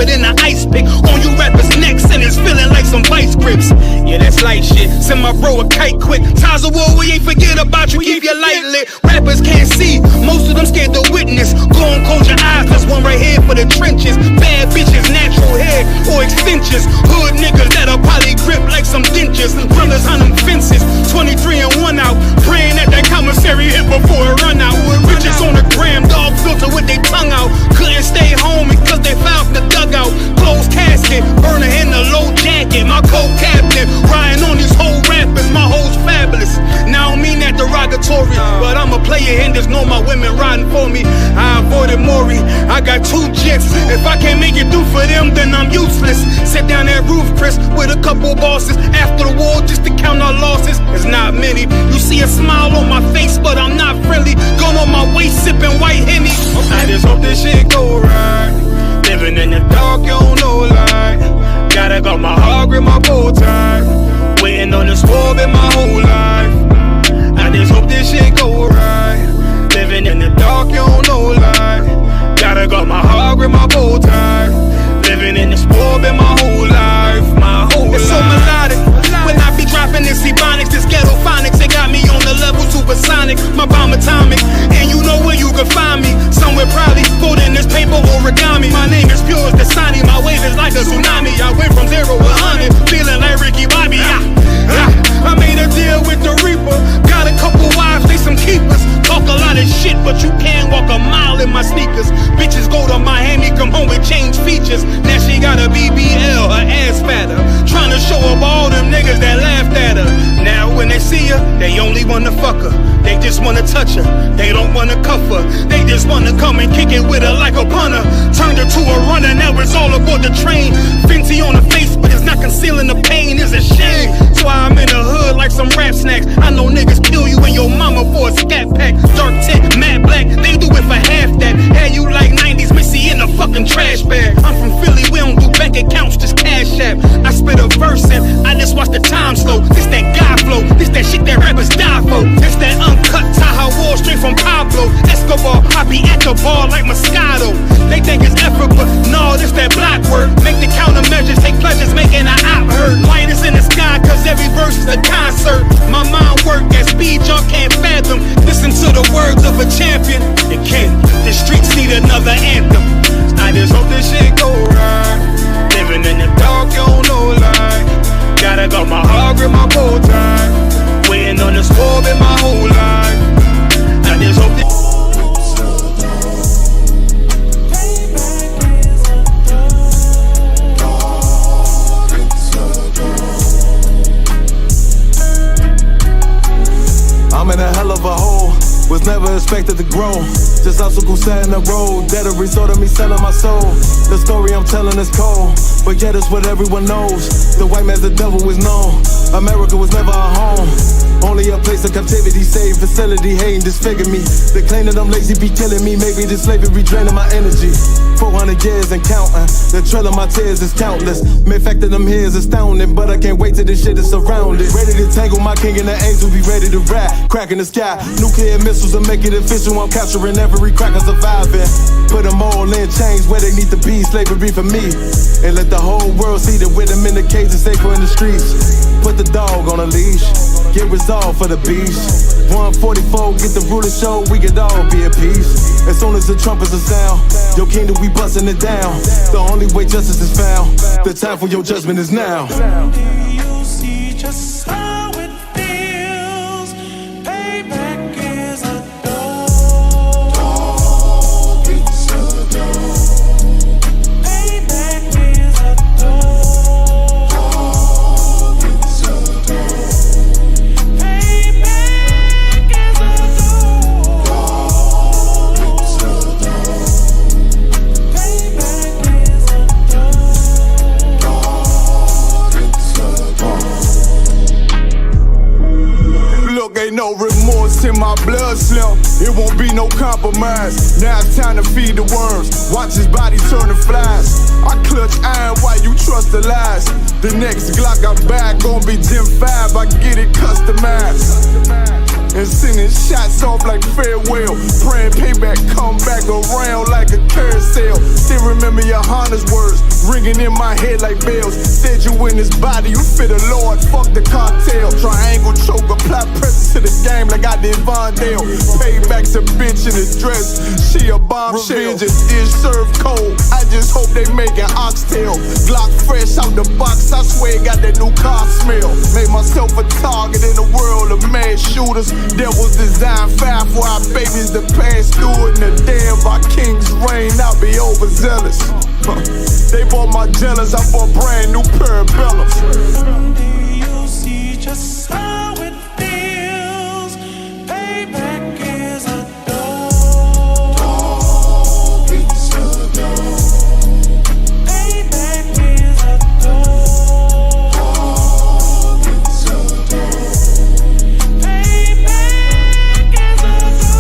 sharper than an ice pick on you rappers' necks, and it's feeling like some vice grips. Yeah, that's light shit. Send my bro a kite quick. Ties of war, we ain't forget about you. Keep your light lit. Rappers can't see, most of them scared to witness. Go on, close your eyes. There's one right here for the trenches. Bad bitches, natural hair or extensions. Hood niggas that'll probably grip like some dentures. Brothers on them fences. 23 and 1 out. Praying that commissary hit before it run out. Bitches on the gram, dog filter with their tongue out. Couldn't stay home because they found the dugout. Closed casket, burner in the low jacket. My co-captain, riding on these whole rappers. My hoes fabulous. Now I don't mean that derogatory, but I'm a player and there's no my women riding for me. I avoided Maury, I got 2 jets. If I can't make it through for them, then I'm useless. Sit down that roof, Chris, with a couple bosses. After the war, just to count our losses. It's not many. You see a smile on my face, but I'm not friendly. Going on my waist, sipping white Henny. I just hope this shit go right. Living in the dark, you don't know light. Gotta got my heart with my bow tie. Waiting on the swab in my whole life. I just hope this shit go right. Living in the dark, you don't know light. Gotta got my heart with my bow tie. Living in the swab in my whole life. My whole life. It's so melodic. When I be dropping this ebonics, this ghetto phonics, it got me on the level supersonic. My bomb atomic, and you know where you can find me. Somewhere probably folding this paper origami. My name is pure as the Sani, my wave is like a tsunami. I went from 0 to 100, feeling like Ricky Bobby. I made a deal with the Reaper. Got a couple wives, they some keepers. Talk a lot of shit, but you can't walk a mile in my sneakers. Bitches go to Miami, come home with change features. Now she got a BBL, her ass fatter. Trying to show up all them niggas that laughed at her. Now when they see her, they only wanna fuck her. They just wanna touch her, they don't wanna cuff her. They just wanna come and kick it with her like a punter. Turned her to a runner, now it's all aboard the train. Fenty on her face, but it's not concealing the pain, it's a shame. So I'm in the hood like some rap snacks. I know niggas kill you and your mama for a scat pack. Dark tint, matte black, they do it for half that. Had you like 90s Missy in a fucking trash bag. I'm from Philly, we don't do bank accounts, just cash app. I spit a verse and I just watch the time slow. This that guy flow, this that shit that rappers die for. This that uncut Taha War straight from Pablo Escobar. I be at the bar like Moscato. They think it's effort, but no, this that block work. Make the countermeasures, take pleasures, making an op hurt. Light is in the sky, cause every verse is a concert. My mind work at speed y'all can't fathom. Listen to the words of a champion. You can't, the streets need another anthem. I just hope this shit go right. Living in the dark, you don't know light. Gotta got my heart with my bow tie. Waiting on the swab in my whole life. I just hope this. I'm in a hell of a hole, was never expected to grow. Just obstacles set in the road, that a result of me selling my soul. The story I'm telling is cold, but yet it's what everyone knows. The white man's the devil is known. America was never a home, only a place of captivity. Save facility, hating disfigure me. They claim that I'm lazy, be killing me. Maybe this slavery draining my energy. 400 years and counting, the trail of my tears is countless. Main fact that I'm here is astounding, but I can't wait till this shit is surrounded. Ready to tangle my king and the angel, be ready to rap. Crack in the sky, nuclear missiles will make it official. I'm capturing every cracker surviving. Put them all in chains where they need to be. Slavery for me, and let the whole world see that with them in the cage and safer in the streets. Put the dog on a leash, get resolved for the beast. 144, get the ruler show, we could all be at peace. As soon as the trumpets are sound, your kingdom we busting it down. The only way justice is found, the time for your judgment is now. Do you see just how it feels? Payback is a dog. It's a dog. Payback is a dog. It's a dog. Payback is a dog. It's a dog. Payback is a dog. Look, ain't no remorse in my blood slim. It won't be no compromise. Now it's time to feed the worms. Watch his body turn to flies. I clutch iron while you trust the lies. The next Glock I buy gon' be Gen 5. I get it customized. And since sending shots off like farewell. Praying payback come back around like a carousel. Still remember your Honda's words ringing in my head like bells. Said you in this body, you fit the Lord, fuck the cartel. Triangle choke, apply pressure to the game like I did Vondale. Payback to bitch in a dress, she a bombshell. Revenge is served cold, I just hope they make an oxtail. Glock fresh out the box, I swear it got that new car smell. Made myself a target in the world of mad shooters. Devils design fire for our babies to pass through it. And the day of our king's reign, I'll be overzealous. They bought my jealous, I bought brand new parabellums. Someday you'll see just how it feels. Payback is a dog. It's a dog. Payback is a dog. It's a dog. Payback is a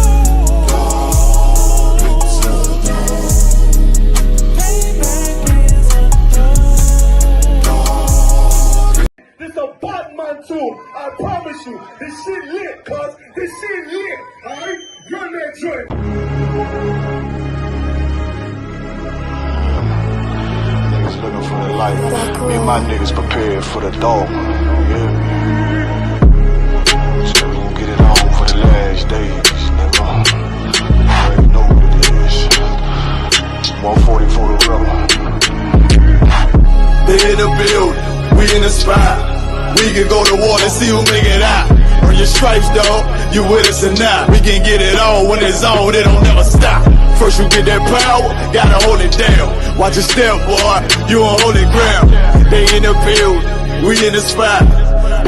dog. It's a dog. Payback is a dog. This a Batman tune, I promise you. This shit lit, cuz. This shit lit, alright? Run that joint. Niggas looking for the light. Me and my niggas prepared for the dog. Yeah. So we gon' get it on for the last days, nigga. You already know what it is. 140 for the rubber. They in the building, we in the spot. We can go to war and see who make it out. Earn your stripes, dog, you with us or not. We can get it on when it's on, it don't never stop. First you get that power, gotta hold it down. Watch your step, boy, you on holy ground. They in the building, we in the spot.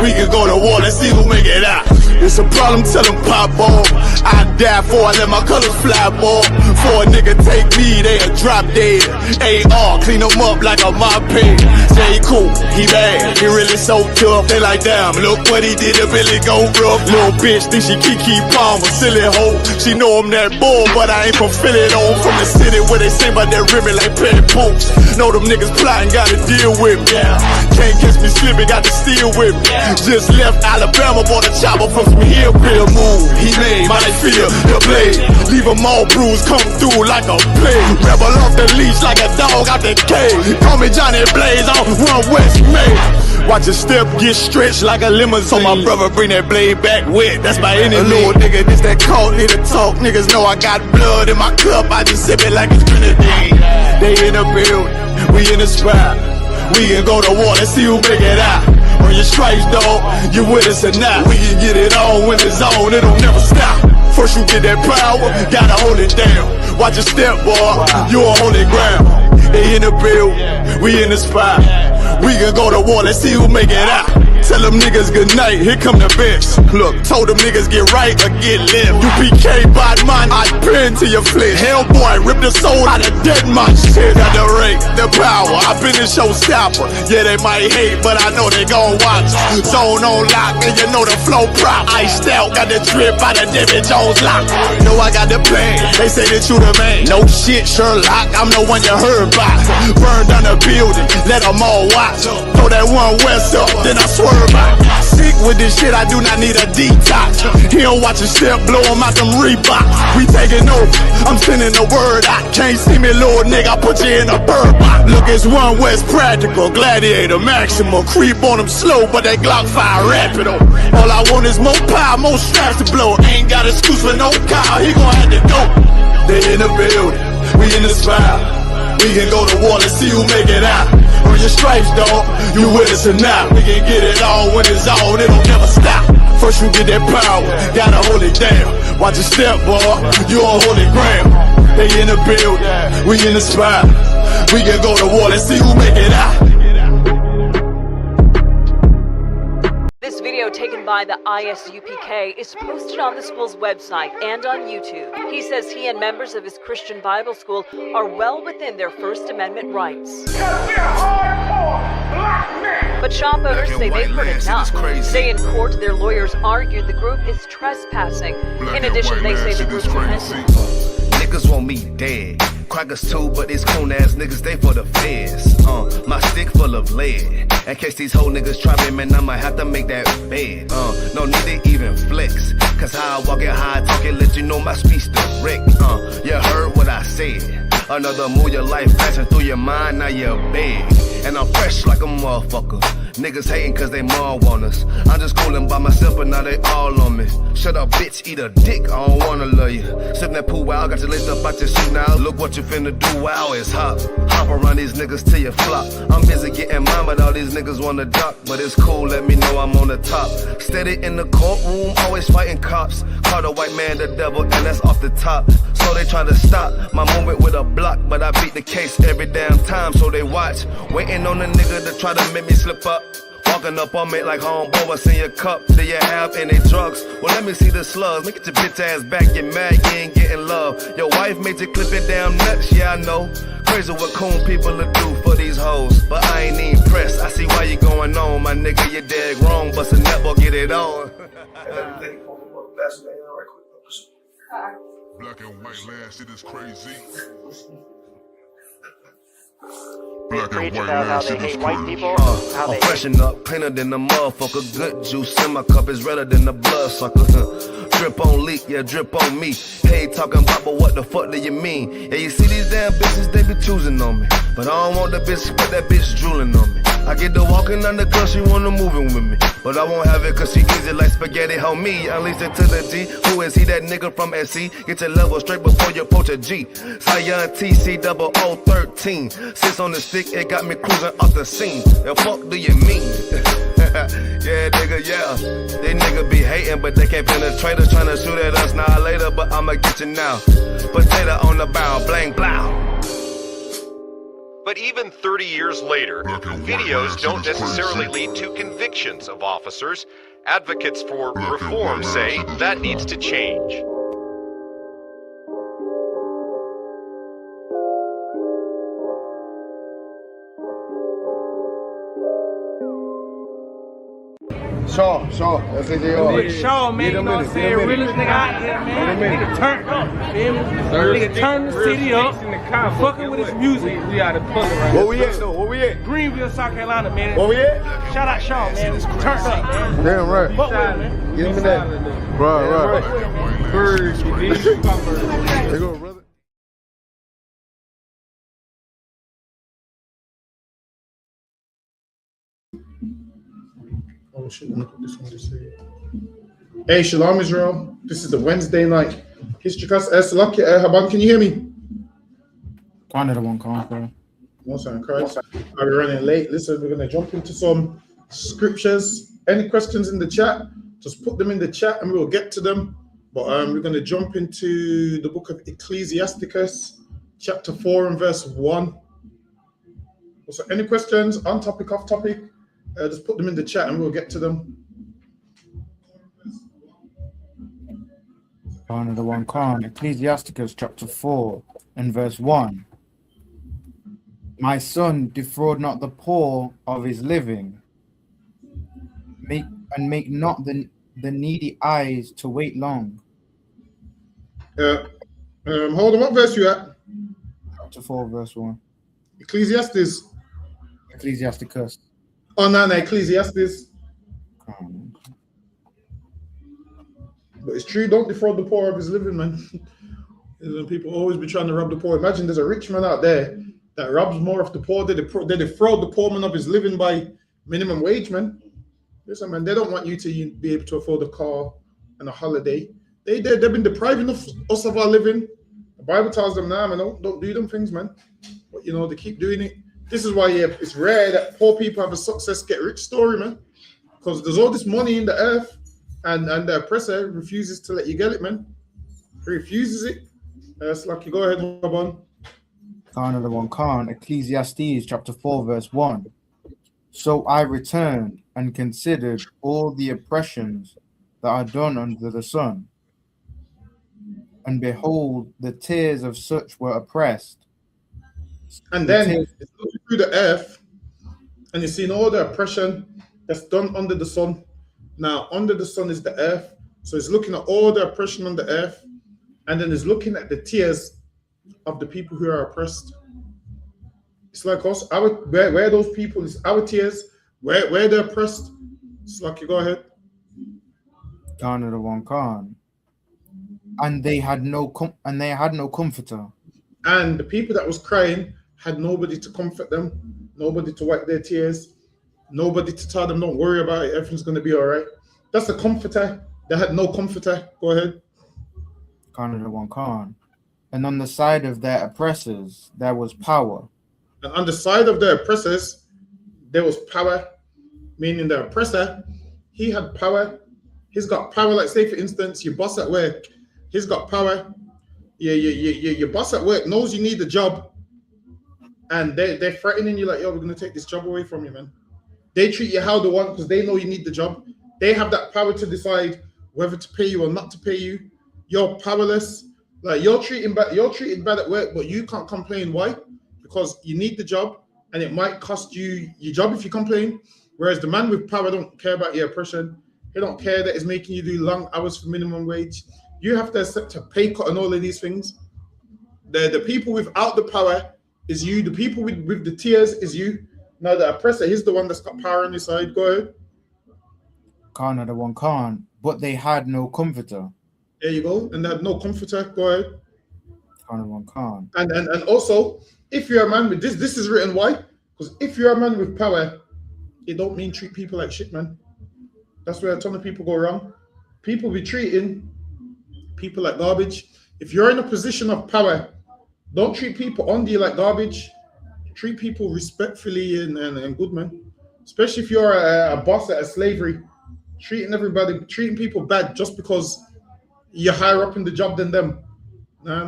We can go to war, let's see who make it out. It's a problem, tell them pop ball. I die for I let my colors fly, ball. For a nigga take me, they'll drop dead. AR, clean them up like a mop head. Say he cool, he bad, he really so tough. They like, damn, look what he did to Billy go rough. Little bitch think she Kiki Palmer, silly hoe. She know I'm that bull, but I ain't from Philly though. From the city where they say about that ribbon like petty poops. Know them niggas plotting, gotta deal with me. Can't catch me slipping, got to steal with me. Just left Alabama, bought a chopper from some hillbilly move. He made my feel the blade. Leave them all bruised, come through like a plague. Rebel off the leash like a dog out the cage. Call me Johnny Blaze on One West May. Watch your step get stretched like a limousine. So my brother bring that blade back wet, that's my enemy. A little nigga, this that cold, need to talk. Niggas know I got blood in my cup, I just sip it like it's grenadine. They in the building, we in the spot. We can go to war, let's see who make it out. Earn your stripes, dog, you with us or not. We can get it on when it's on, it'll never stop. First you get that power, gotta hold it down. Watch your step, boy, you on holy ground. They in the building, we in the spot. We can go to war, let's see who make it out. Tell them niggas good night, here come the best. Look, told them niggas get right or get left. UPK bad man, I pin to your flesh. Hellboy, rip the soul out of dead man shit. Got the rate, the power, I been the showstopper. Yeah, they might hate, but I know they gon' watch. Zone on lock, and you know the flow prop. Iced out, got the drip out of David Jones lock. Know I got the plan, they say that you the man. No shit, Sherlock, I'm the one you heard about. Burn down the building, let them all watch. Throw that One West up, then I swerve out. Sick with this shit, I do not need a detox. He don't watch a step, blow him out them Reeboks. We taking over, I'm sending the word out. Can't see me, little nigga, I put you in a bird box. Look, it's One West practical, gladiator, maximum. Creep on them slow, but that Glock fire rapid. All I want is more power, more straps to blow. Ain't got excuse for no car, he gon' have to go. They in the building, we in the spot. We can go to war, let's see who make it out. Earn your stripes, dog, you with us or not. We can get it on when it's on, it'll never stop. First you get that power, gotta hold it down. Watch your step, boy, you on holy ground. They in the building, we in the spot. We can go to war, let's see who make it out. This video taken by the ISUPK is posted on the school's website and on YouTube. He says he and members of his Christian Bible school are well within their First Amendment rights. But shop owners say they've heard enough. Today in court, their lawyers argued the group is trespassing. In addition, they say the group's repentant. Niggas want me dead. Crackers too, but these coon ass niggas, they for the feds. My stick full of lead. In case these whole niggas try me, man, I'ma have to make that bed. No need to even flex. Cause how I walk it, how I talk it, let you know my speech direct. You heard what I said. Another move, your life passing through your mind, now you're big. And I'm fresh like a motherfucker. Niggas hating cause they more want us. I'm just coolin' by myself, but now they all on me. Shut up, bitch, eat a dick, I don't wanna love you. Sippin' that pool wow, got you laced up out your suit now. Look what you finna do, wow, it's hot. Hop around these niggas till you flop. I'm busy getting mine, but all these niggas wanna duck. But it's cool, let me know I'm on the top. Steady in the courtroom, always fighting cops. Call the white man the devil, and that's off the top. So they try to stop my movement with a block, but I beat the case every damn time, so they watch. Waiting on a nigga to try to make me slip up. Walking up on me like homeboy, what's in your cup? Do you have any drugs? Well, let me see the slugs. Make it your bitch ass back, get mad, you ain't getting love. Your wife made you clip it damn nuts, yeah I know. Crazy what coon people will do for these hoes. But I ain't even pressed, I see why you going on. My nigga, you dead wrong, bust a netball, get it on. Black and white land, shit is crazy. Black and white land, shit is crazy. I'm freshen up, cleaner than the motherfucker. Good juice in my cup is redder than the blood sucker. Drip on leak, yeah, drip on me. Hey, talking about, but what the fuck do you mean? Yeah, you see these damn bitches, they be choosing on me. But I don't want the bitch, but that bitch drooling on me. I get the walking on the cause she wanna moving with me. But I won't have it cause she easy like spaghetti, homie. Unleash it to the G. Who is he, that nigga from SC? Get your level straight before you approach a G. Cyan TC 0013. Sits on the stick, it got me cruising off the scene. The fuck do you mean? Yeah, nigga, yeah. They nigga be hating, but they can't penetrate us. Trying to shoot at us now later, but I'ma get you now. Potato on the barrel, blang, blow. But even 30 years later, videos don't necessarily lead to convictions of officers. Advocates for reform say that needs to change. Shaw, that's it. Shaw, man, you know what I'm saying? Realest nigga out here, man. Nigga turned up, feel me? Nigga turned the city up, fucking with his music. We out of puzzle right now. Where we at, though? Where we at? Greenville, South Carolina, man. Where we at? Shout out Shaw, man. Turned up, man. Damn right. Fuck with it, man. Give me that. Right. Birds, you need. There go, brother. Oh shit, let me put this one to see. Hey, Shalom Israel. This is the Wednesday night history class. Salaki, Haban, can you hear me? Canada won't come from. Most in Christ. We're running late. Listen, we're gonna jump into some scriptures. Any questions in the chat? Just put them in the chat and we'll get to them. But we're gonna jump into the book of Ecclesiasticus, chapter 4 and verse 1. So any questions on topic, off topic? Just put them in the chat and we'll get to them. Canada won't come. Ecclesiasticus chapter 4 and verse 1. My son, defraud not the poor of his living. Make not the needy eyes to wait long. Hold on, what verse you at? Chapter 4 verse 1. Ecclesiastes. Ecclesiasticus. Oh no, Ecclesiastes. But it's true, don't defraud the poor of his living, man. People always be trying to rob the poor. Imagine there's a rich man out there that robs more of the poor. They defraud the poor man of his living by minimum wage, man. Listen, man, they don't want you to be able to afford a car and a holiday. They've been depriving us of our living. The Bible tells them, nah, man, don't do them things, man. But, they keep doing it. This is why it's rare that poor people have a success get rich story, man. Because there's all this money in the earth and the oppressor refuses to let you get it, man. He refuses it. It's like, you go ahead, Haban. Canada won't come. Ecclesiastes chapter 4 verse 1. So I returned and considered all the oppressions that are done under the sun. And behold, the tears of such were oppressed. And then it's looking through the earth and you're seeing all the oppression that's done under the sun. Now, under the sun is the earth. So it's looking at all the oppression on the earth. And then it's looking at the tears of the people who are oppressed. It's like us, where those people is our tears, where they're oppressed. It's like you go ahead. Khan of the one Khan. And they had no comforter. And the people that was crying had nobody to comfort them, nobody to wipe their tears, nobody to tell them don't worry about it, everything's gonna be all right. That's a comforter. They had no comforter. Go ahead. Khan of the one Khan. And on the side of their oppressors, there was power. And on the side of the oppressors, there was power, meaning the oppressor, he had power. He's got power, like say for instance, your boss at work, he's got power. Your boss at work knows you need a job, and they're threatening you like, yo, we're gonna take this job away from you, man. They treat you how they want because they know you need the job. They have that power to decide whether to pay you or not to pay you. You're powerless. Like you're treated bad at work, but you can't complain. Why? Because you need the job, and it might cost you your job if you complain. Whereas the man with power don't care about your oppression. He don't care that it's making you do long hours for minimum wage. You have to accept a pay cut and all of these things. The people without the power is you. The people with the tears is you. Now the oppressor, he's the one that's got power on his side. Go ahead. Khan of the one Khan. But they had no comforter. There you go. And they had no comforter. Go ahead. Khan of the one Khan. And also, if you're a man with this is written why? Because if you're a man with power, it don't mean treat people like shit, man. That's where a ton of people go wrong. People be treating people like garbage. If you're in a position of power, don't treat people under you like garbage. Treat people respectfully and good, man. Especially if you're a boss at a slavery. Treating people bad just because you're higher up in the job than them. No.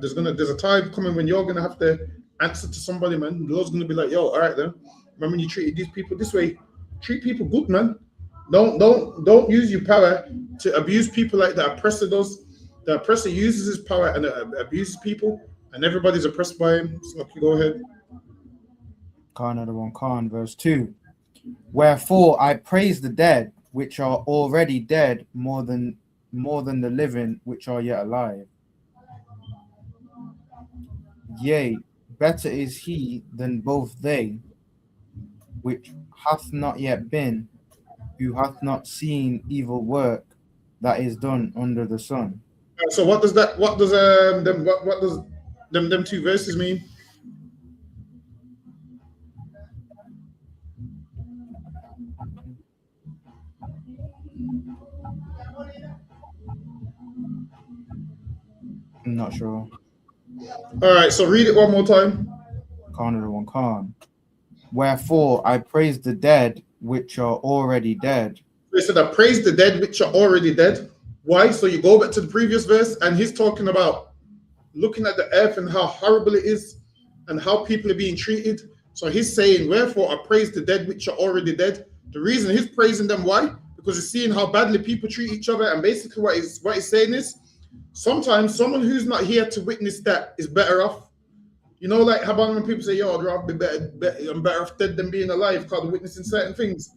There's a time coming when you're gonna have to answer to somebody, man. The Lord's gonna be like, yo, all right then. Remember when you treated these people this way? Treat people good, man. Don't use your power to abuse people like the oppressor does. The oppressor uses his power and abuses people, and everybody's oppressed by him. So go ahead. Khan of the one Khan, verse 2. Wherefore I praise the dead which are already dead more than the living which are yet alive. Yea, better is he than both they which hath not yet been, who hath not seen evil work that is done under the sun. So what does them two verses mean? I'm not sure. All right, so read it one more time. Khan of the one Khan. Wherefore I praise the dead which are already dead. They said, I praise the dead which are already dead. Why? So you go back to the previous verse, and he's talking about looking at the earth and how horrible it is and how people are being treated. So he's saying, wherefore I praise the dead which are already dead. The reason he's praising them, why? Because he's seeing how badly people treat each other. And basically what he's saying is, sometimes someone who's not here to witness that is better off. You know, like how about when people say, yo, I'd rather be I'm better off dead than being alive because of witnessing certain things.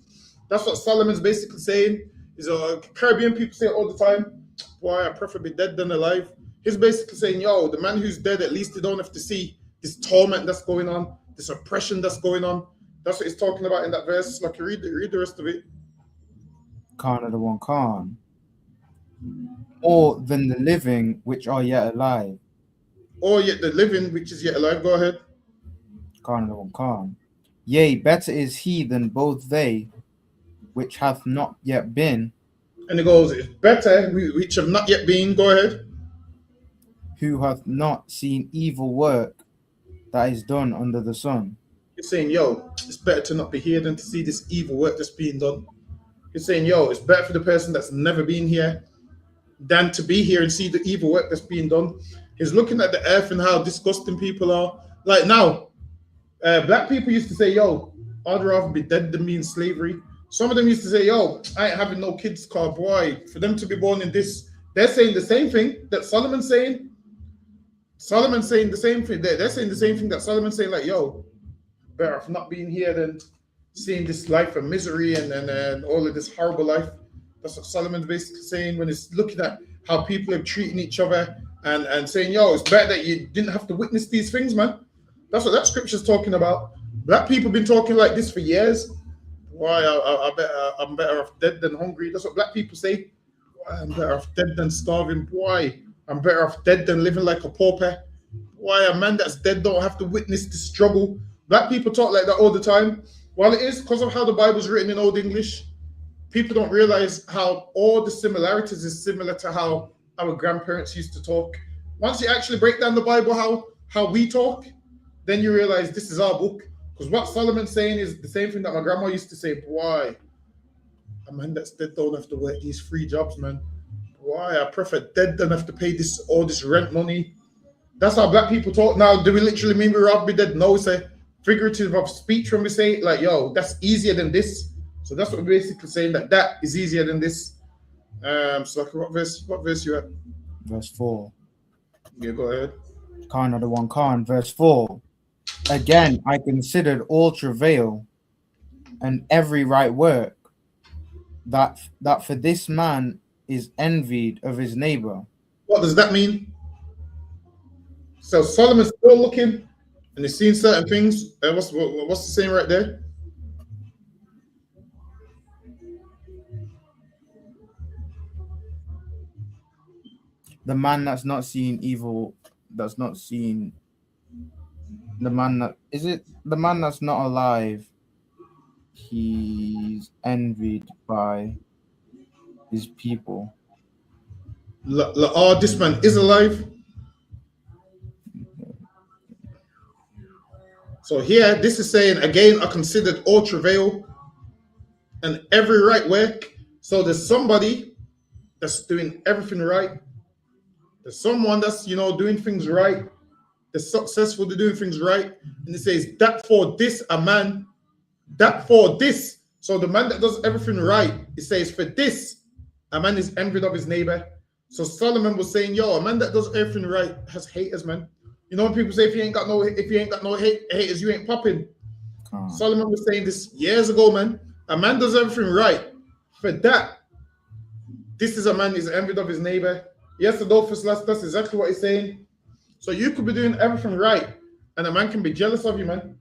That's what Solomon's basically saying. Is Caribbean people say it all the time. Boy, I prefer be dead than alive. He's basically saying, yo, the man who's dead, at least they don't have to see this torment that's going on, this oppression that's going on. That's what he's talking about in that verse. Like, read the rest of it. Khan of the one Khan. Or than the living which are yet alive. Or yet the living which is yet alive. Go ahead. Khan of the one Khan. Yea, better is he than both they which hath not yet been. And it goes, it's better which have not yet been. Go ahead. Who hath not seen evil work that is done under the sun. He's saying, yo, it's better to not be here than to see this evil work that's being done. He's saying, yo, it's better for the person that's never been here than to be here and see the evil work that's being done. He's looking at the earth and how disgusting people are. Like now, black people used to say, yo, I'd rather be dead than be in slavery. Some of them used to say, yo, I ain't having no kids, car boy. For them to be born in this, they're saying the same thing that Solomon's saying. Solomon's saying the same thing. They're saying the same thing that Solomon's saying, like, yo, better off not being here than seeing this life of misery and all of this horrible life. That's what Solomon's basically saying when he's looking at how people are treating each other and saying, yo, it's better that you didn't have to witness these things, man. That's what that scripture's talking about. Black people been talking like this for years. Why I'm better off dead than hungry. That's what black people say. Why I'm better off dead than starving. Why I'm better off dead than living like a pauper. Why a man that's dead don't have to witness the struggle. Black people talk like that all the time. Well, it is because of how the Bible's written in Old English. People don't realize how all the similarities is similar to how our grandparents used to talk. Once you actually break down the Bible, how we talk, then you realize this is our book. Because what Solomon's saying is the same thing that my grandma used to say. Why? A man that's dead don't have to work these 3 jobs, man. Why? I prefer dead than have to pay all this rent money. That's how black people talk now. Do we literally mean we'd rather be dead? No, it's a figurative of speech when we say, like, yo, that's easier than this. So that's what we're basically saying, that is easier than this. So like, what verse you at? Verse 4. Yeah, go ahead. Khan of the one Khan, verse 4. Again, I considered all travail and every right work, that for this man is envied of his neighbor. What does that mean? So Solomon's still looking and he's seeing certain things. What's the saying right there? The man that's not seeing evil, that's not seeing the man that is it the man that's not alive, he's envied by his people. This man is alive. So here, this is saying, again, I considered all travail and every right work. So there's somebody that's doing everything right. There's someone that's, doing things right. They're successful, they're doing things right. And it says, that for this, a man, that for this. So the man that does everything right, it says, for this, a man is envied of his neighbor. So Solomon was saying, yo, a man that does everything right has haters, man. You know when people say if you ain't got no haters, you ain't popping. Solomon was saying this years ago, man. A man does everything right. For that, this is a man is envied of his neighbor. Yes, Adolphus, that's exactly what he's saying. So you could be doing everything right, and a man can be jealous of you, man.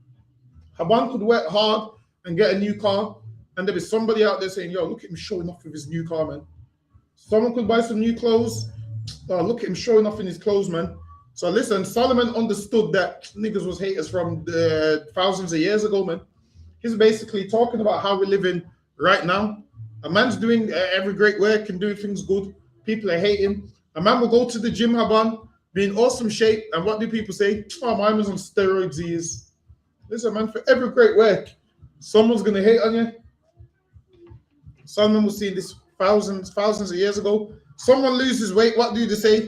A man could work hard and get a new car, and there'll be somebody out there saying, yo, look at him showing off with his new car, man. Someone could buy some new clothes. Oh, look at him showing off in his clothes, man. So listen, Solomon understood that niggas was haters from thousands of years ago, man. He's basically talking about how we're living right now. A man's doing every great work and doing things good. People are hating. A man will go to the gym, Haban, be in awesome shape. And what do people say? Oh, my man's on steroids, he is. Listen, man, for every great work, someone's going to hate on you. Solomon was seeing this thousands of years ago. Someone loses weight, what do they say?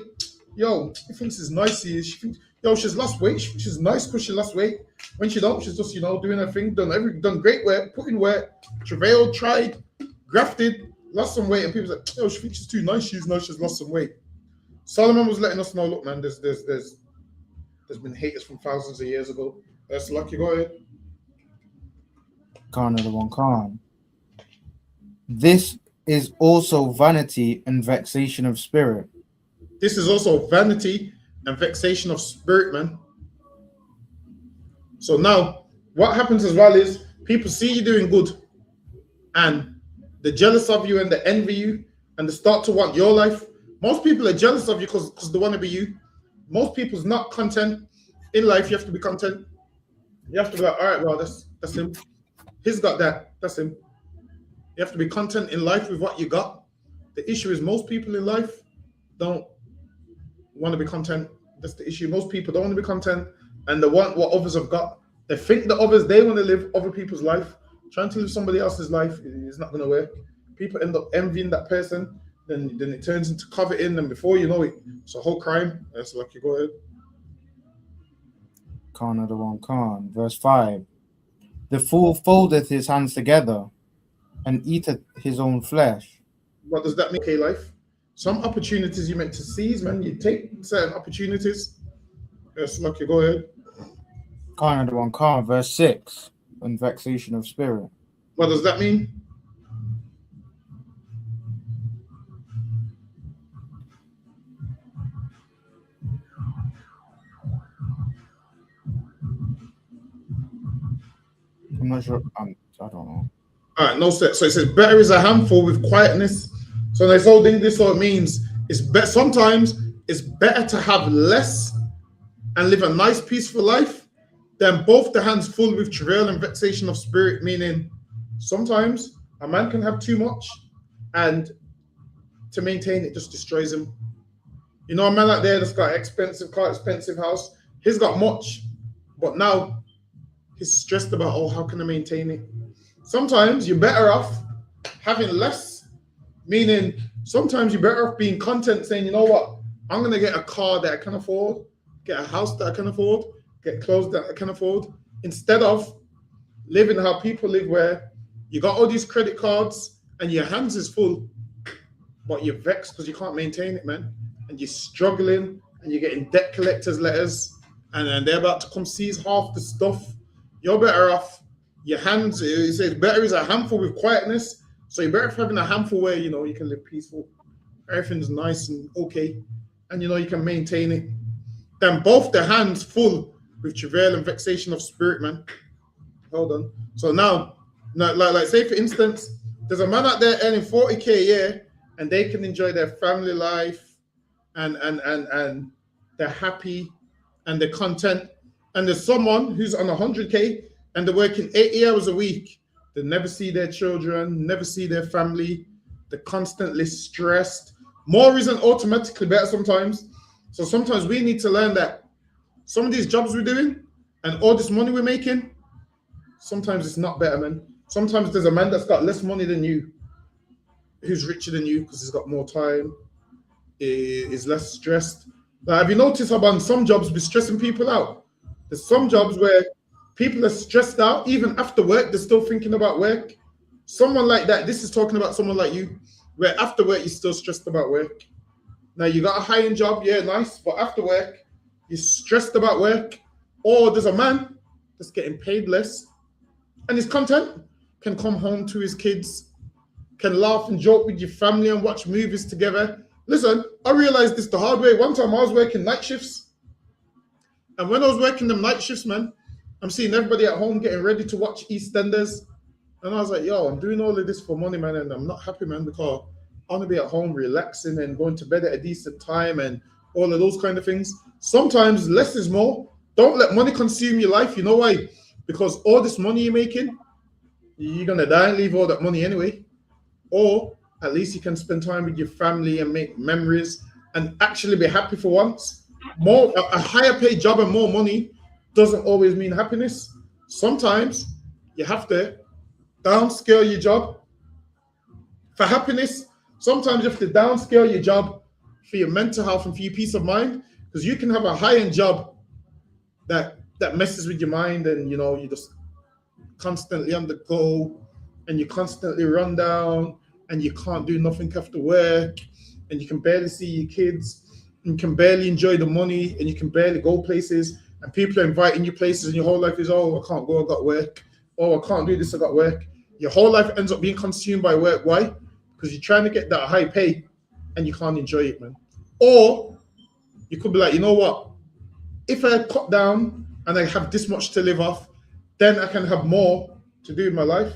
Yo, he thinks it's nice. Yo, she's lost weight. She's nice because she lost weight. When she don't, she's just, doing her thing, done great work, put in work, travailed, tried, grafted, lost some weight. And people like, yo, she thinks she's too nice. She's lost some weight. Solomon was letting us know, look, man, there's been haters from thousands of years ago. That's lucky. Go ahead. Khan of the one Khan. This is also vanity and vexation of spirit. This is also vanity and vexation of spirit, man. So now, what happens as well is people see you doing good and they're jealous of you and they envy you and they start to want your life. Most people are jealous of you because they want to be you. Most people's not content in life. You have to be content. You have to be like, all right, well, that's him. He's got that. That's him. You have to be content in life with what you got. The issue is most people in life don't want to be content. That's the issue. Most people don't want to be content and they want what others have got. They think that they want to live other people's life. Trying to live somebody else's life is not going to work. People end up envying that person. Then it turns into coveting, and before you know it, it's a whole crime. That's lucky. Go ahead. Khan of the one Khan. Verse 5. The fool foldeth his hands together and eateth his own flesh. What does that mean, K-Life? Some opportunities you meant to seize, man. You take certain opportunities. That's lucky. Go ahead. Khan of the one Khan. Verse 6. And vexation of spirit. What does that mean? I'm not sure. I don't know. All right, no set. So it says better is a handful with quietness. So this whole thing, this what it means is sometimes it's better to have less and live a nice, peaceful life than both the hands full with travail and vexation of spirit. Meaning, sometimes a man can have too much, and to maintain it just destroys him. You know, a man out there that's got an expensive car, expensive house, he's got much, but now he's stressed about, oh, how can I maintain it? Sometimes you're better off having less, meaning sometimes you're better off being content, saying, you know what, I'm going to get a car that I can afford, get a house that I can afford, get clothes that I can afford, instead of living how people live, where you got all these credit cards and your hands is full, but you're vexed because you can't maintain it, man. And you're struggling and you're getting debt collectors letters, and they're about to come seize half the stuff. You're better off. Your hands, it says better is a handful with quietness. So you're better off having a handful where, you know, you can live peaceful. Everything's nice and okay. And, you know, you can maintain it. Than both the hands full with travail and vexation of spirit, man. Hold on. So now like say for instance, there's a man out there earning 40K a year and they can enjoy their family life and they're happy and they're content. And there's someone who's on 100K and they're working 80 hours a week. They never see their children, never see their family. They're constantly stressed. More isn't automatically better sometimes. So sometimes we need to learn that some of these jobs we're doing and all this money we're making, sometimes it's not better, man. Sometimes there's a man that's got less money than you, who's richer than you because he's got more time, is less stressed. Now, have you noticed how on some jobs we're stressing people out? There's some jobs where people are stressed out, even after work, they're still thinking about work. Someone like that, this is talking about someone like you, where after work, you're still stressed about work. Now, you got a high-end job, yeah, nice, but after work, you're stressed about work. Or there's a man that's getting paid less and is content, can come home to his kids, can laugh and joke with your family and watch movies together. Listen, I realized this the hard way. One time I was working night shifts. And when I was working them night shifts, man, I'm seeing everybody at home getting ready to watch EastEnders. And I was like, yo, I'm doing all of this for money, man. And I'm not happy, man, because I want to be at home relaxing and going to bed at a decent time and all of those kind of things. Sometimes less is more. Don't let money consume your life. You know why? Because all this money you're making, you're going to die and leave all that money anyway. Or at least you can spend time with your family and make memories and actually be happy for once. A higher paid job and more money doesn't always mean happiness. Sometimes you have to downscale your job for happiness. Sometimes you have to downscale your job for your mental health and for your peace of mind, because you can have a high-end job that messes with your mind, and you know, you just constantly on the go and you constantly run down and you can't do nothing after work and you can barely see your kids and you can barely enjoy the money and you can barely go places, and people are inviting you places and your whole life is, oh, I can't go, I got work. Oh, I can't do this, I got work. Your whole life ends up being consumed by work. Why? Because you're trying to get that high pay and you can't enjoy it, man. Or you could be like, you know what? If I cut down and I have this much to live off, then I can have more to do in my life.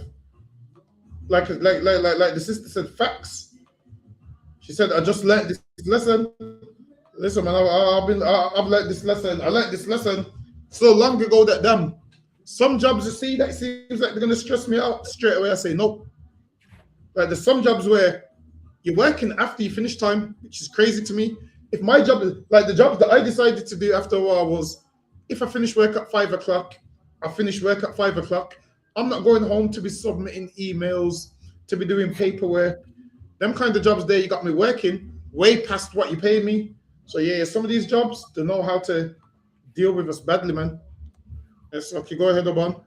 Like the sister said, facts. She said, I just learned this lesson. Listen, man, I've learned this lesson. I learned this lesson so long ago that damn, some jobs you see that seems like they're gonna stress me out. Straight away, I say nope. Like there's some jobs where you're working after you finish time, which is crazy to me. If my job is like the jobs that I decided to do after a while was, if I finish work at 5 o'clock, I finish work at 5 o'clock. I'm not going home to be submitting emails, to be doing paperwork. Them kind of jobs there, you got me working way past what you pay me. So yeah, some of these jobs, they know how to deal with us badly, man. Yes, okay, go ahead, Obon.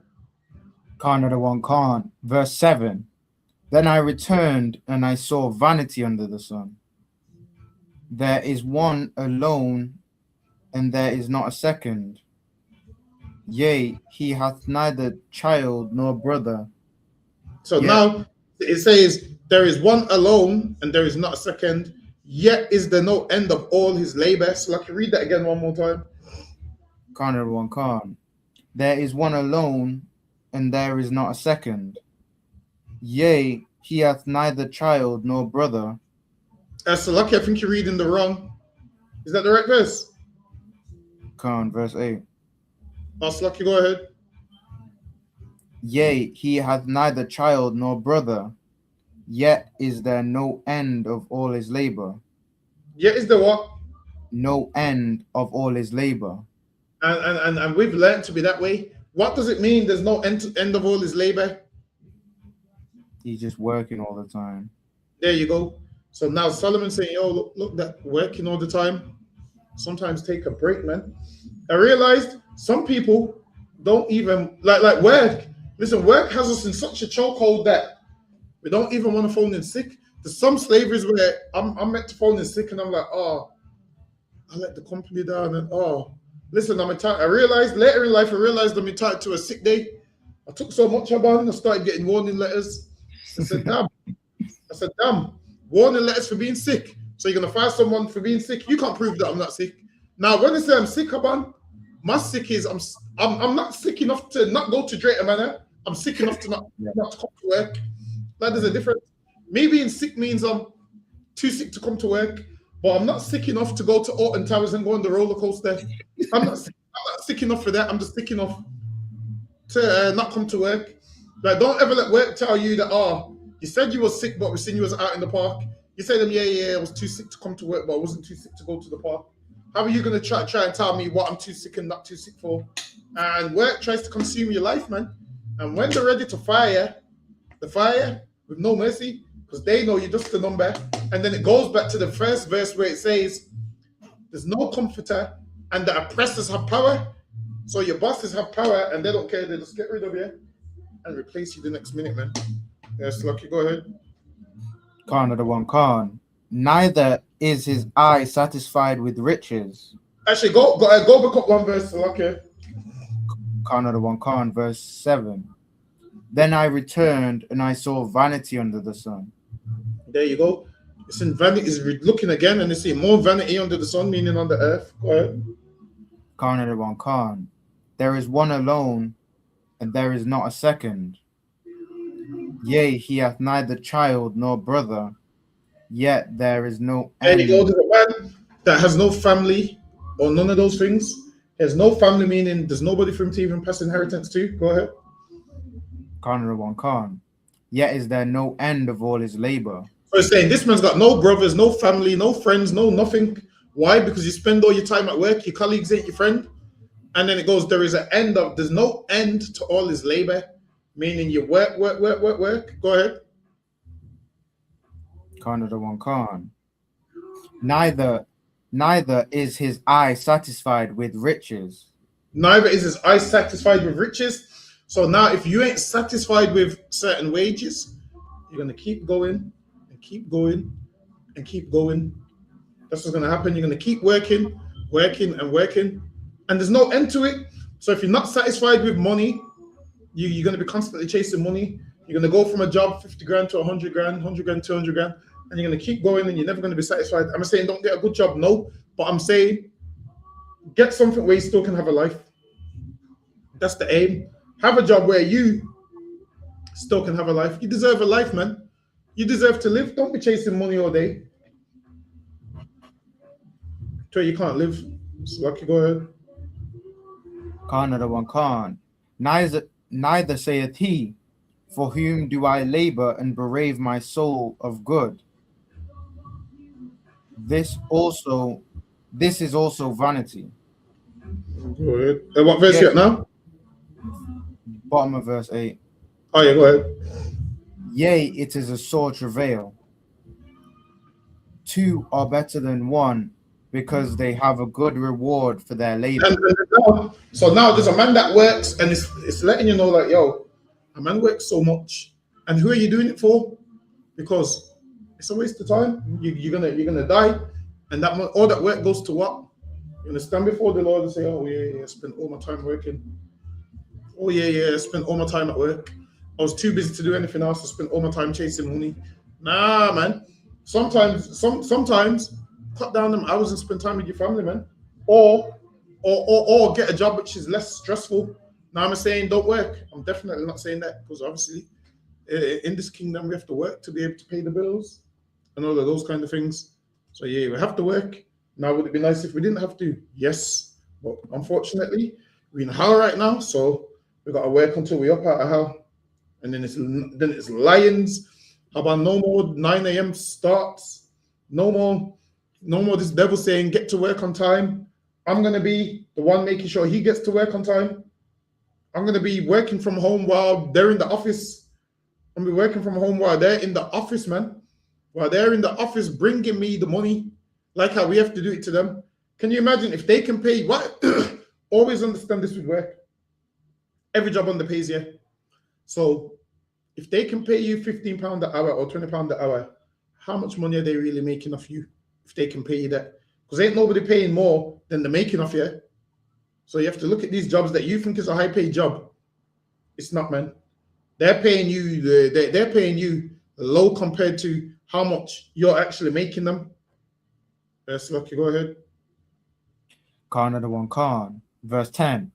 Khan of the one Khan. Verse 7. Then I returned and I saw vanity under the sun. There is one alone, and there is not a second. Yea, he hath neither child nor brother. So now it says, there is one alone, and there is not a second. Yet is there no end of all his labor. So like, read that again one more time. Khan of the one Khan. There is one alone, and there is not a second. Yea, he hath neither child nor brother. So lucky, I think you're reading the wrong. Is that the right verse? Khan, verse 8. Lucky, go ahead. Yea, he hath neither child nor brother, yet is there no end of all his labor. Yet is there what? No end of all his labor. And we've learned to be that way. What does it mean there's no end of all his labor? He's just working all the time. There you go. So now Solomon saying, yo, look, that working all the time. Sometimes take a break, man. I realized some people don't even like work. Listen, work has us in such a chokehold that we don't even want to phone in sick. There's some slaveries where I'm meant to phone in sick and I'm like, oh, I let the company down and listen, I'm entitled. I realized later in life, I'm entitled to a sick day. I took so much about it, I started getting warning letters. I said, damn, warning letters for being sick. So you're gonna fire someone for being sick? You can't prove that I'm not sick. Now, when I say I'm sick, my sick is I'm not sick enough to not go to Drayton Manor. I'm sick enough to not come to work. Like there's a difference. Me being sick means I'm too sick to come to work, but I'm not sick enough to go to Alton Towers and go on the roller coaster. I'm not sick enough for that. I'm just sick enough to not come to work. Like, don't ever let work tell you that, you said you were sick, but we seen you was out in the park. You say to them, yeah, I was too sick to come to work, but I wasn't too sick to go to the park. How are you going to try and tell me what I'm too sick and not too sick for? And work tries to consume your life, man. And when they're ready to fire, the fire with no mercy, because they know you're just a number. And then it goes back to the first verse where it says, there's no comforter and the oppressors have power. So your bosses have power and they don't care. They just get rid of you and replace you the next minute, man. Yes, Lucky, go ahead. Khan of the one Khan. Neither is his eye satisfied with riches. Actually, go back up one verse, Lucky. Khan of the one Khan, verse 7. Then I returned and I saw vanity under the sun. There you go. It's in vanity. Is looking again and they see more vanity under the sun, meaning on the earth. Go ahead. Khan of the one Khan. There is one alone, and there is not a second. Yea, he hath neither child nor brother, yet there is no end. There you go. There's a man that has no family or none of those things. He has no family, meaning there's nobody for him to even pass inheritance to. Go ahead. Khan of the one Khan. Yet is there no end of all his labor. So it's saying this man's got no brothers, no family, no friends, no nothing. Why? Because you spend all your time at work, your colleagues ain't your friend. And then it goes, there's no end to all his labor, meaning you work. Go ahead. Khan of the one Khan. Neither is his eye satisfied with riches. Neither is his eye satisfied with riches. So now if you ain't satisfied with certain wages, you're going to keep going and keep going and keep going. That's what's going to happen. You're going to keep working. And there's no end to it. So if you're not satisfied with money, you're going to be constantly chasing money. You're going to go from a job 50 grand to 100 grand, 100 grand, 200 grand, and you're going to keep going and you're never going to be satisfied. I'm saying don't get a good job, no, but I'm saying get something where you still can have a life. That's the aim. Have a job where you still can have a life. You deserve a life, man. You deserve to live. Don't be chasing money all day. So you can't live. So Lucky, go ahead. Khan of the one Khan. Neither saith he, for whom do I labor and berave my soul of good. This is also vanity. Go ahead. What verse you at now? Bottom of verse 8. Oh yeah, go ahead. Yea, it is a sore travail. Two are better than one, because they have a good reward for their labor. So now there's a man that works and it's letting you know, like, yo, a man works so much. And who are you doing it for? Because it's a waste of time. You're gonna die. And all that work goes to what? You're gonna stand before the Lord and say, oh yeah, I spent all my time working. Oh yeah, I spent all my time at work. I was too busy to do anything else. I spent all my time chasing money. Nah, man. Sometimes cut down them hours and spend time with your family, man. Or get a job which is less stressful. Now I'm saying don't work. I'm definitely not saying that, because obviously in this kingdom we have to work to be able to pay the bills and all of those kind of things. So yeah, we have to work. Now would it be nice if we didn't have to? Yes, but unfortunately we're in hell right now, so we got to work until we up out of hell. And then it's lions. How about no more 9 a.m. starts? No more this devil saying get to work on time. I'm gonna be the one making sure he gets to work on time. I'm gonna be working from home while they're in the office. I'm gonna be working from home while they're in the office, man. While they're in the office bringing me the money, like how we have to do it to them. Can you imagine if they can pay what? Always understand this would work. Every job on the pays, yeah. So if they can pay you £15 an hour or £20 an hour, how much money are they really making off you if they can pay you that? Because ain't nobody paying more than the making off you. So you have to look at these jobs that you think is a high paid job. It's not, man. They're paying you. They're paying you low compared to how much you're actually making them. Yes, Lucky, go ahead. Khan of the one Khan, verse 10.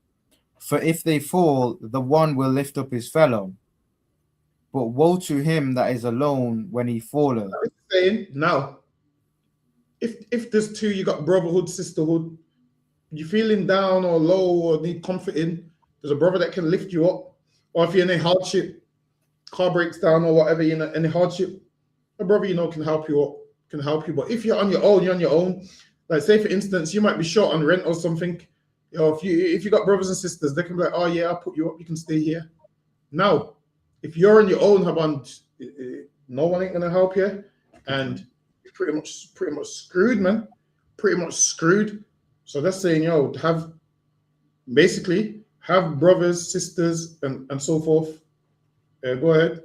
For if they fall, the one will lift up his fellow. But woe to him that is alone when he falleth. I'm saying now, if there's two, you got brotherhood, sisterhood, you're feeling down or low or need comforting, there's a brother that can lift you up. Or if you're in a hardship, car breaks down or whatever, you're in a hardship, a brother you know can help you up, can help you. But if you're on your own, you're on your own. Like say for instance, you might be short on rent or something. You know, if you got brothers and sisters, they can be like, oh yeah, I'll put you up, you can stay here. Now, if you're on your own, no one ain't gonna help you, and you're pretty much screwed, man. Pretty much screwed. So that's saying, have brothers, sisters, and so forth. Go ahead.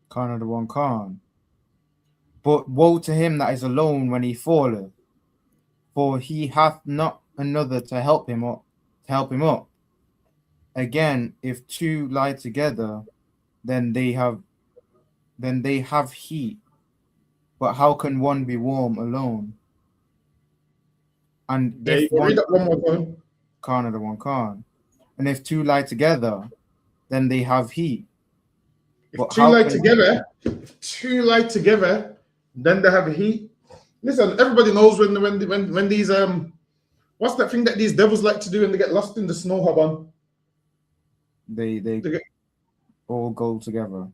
Khan of the one Khan. But woe to him that is alone when he falleth, for he hath not another to help him up. Again, if two lie together, then they have heat. But how can one be warm alone? And if one, read that one more time. Khan of the one Khan. And if two lie together, then they have heat. If two lie together, then they have heat. Listen, everybody knows when these what's that thing that these devils like to do when they get lost in the snow, Haban? They all go together.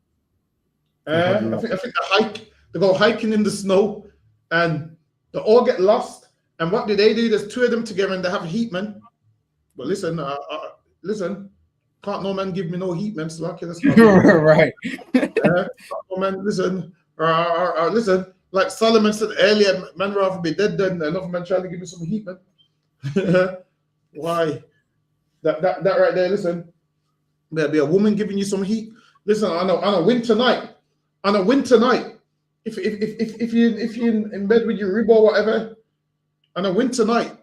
I think they go hiking in the snow and they all get lost. And what do? There's two of them together and they have heat, man. But listen, can't no man give me no heat, man. So okay, that's not right. No man, listen, like Solomon said earlier, man rather be dead than another man trying to give me some heat, man. Why? That right there, listen. There'll be a woman giving you some heat. Listen, on a winter night, if you're in bed with your rib or whatever, on a winter night,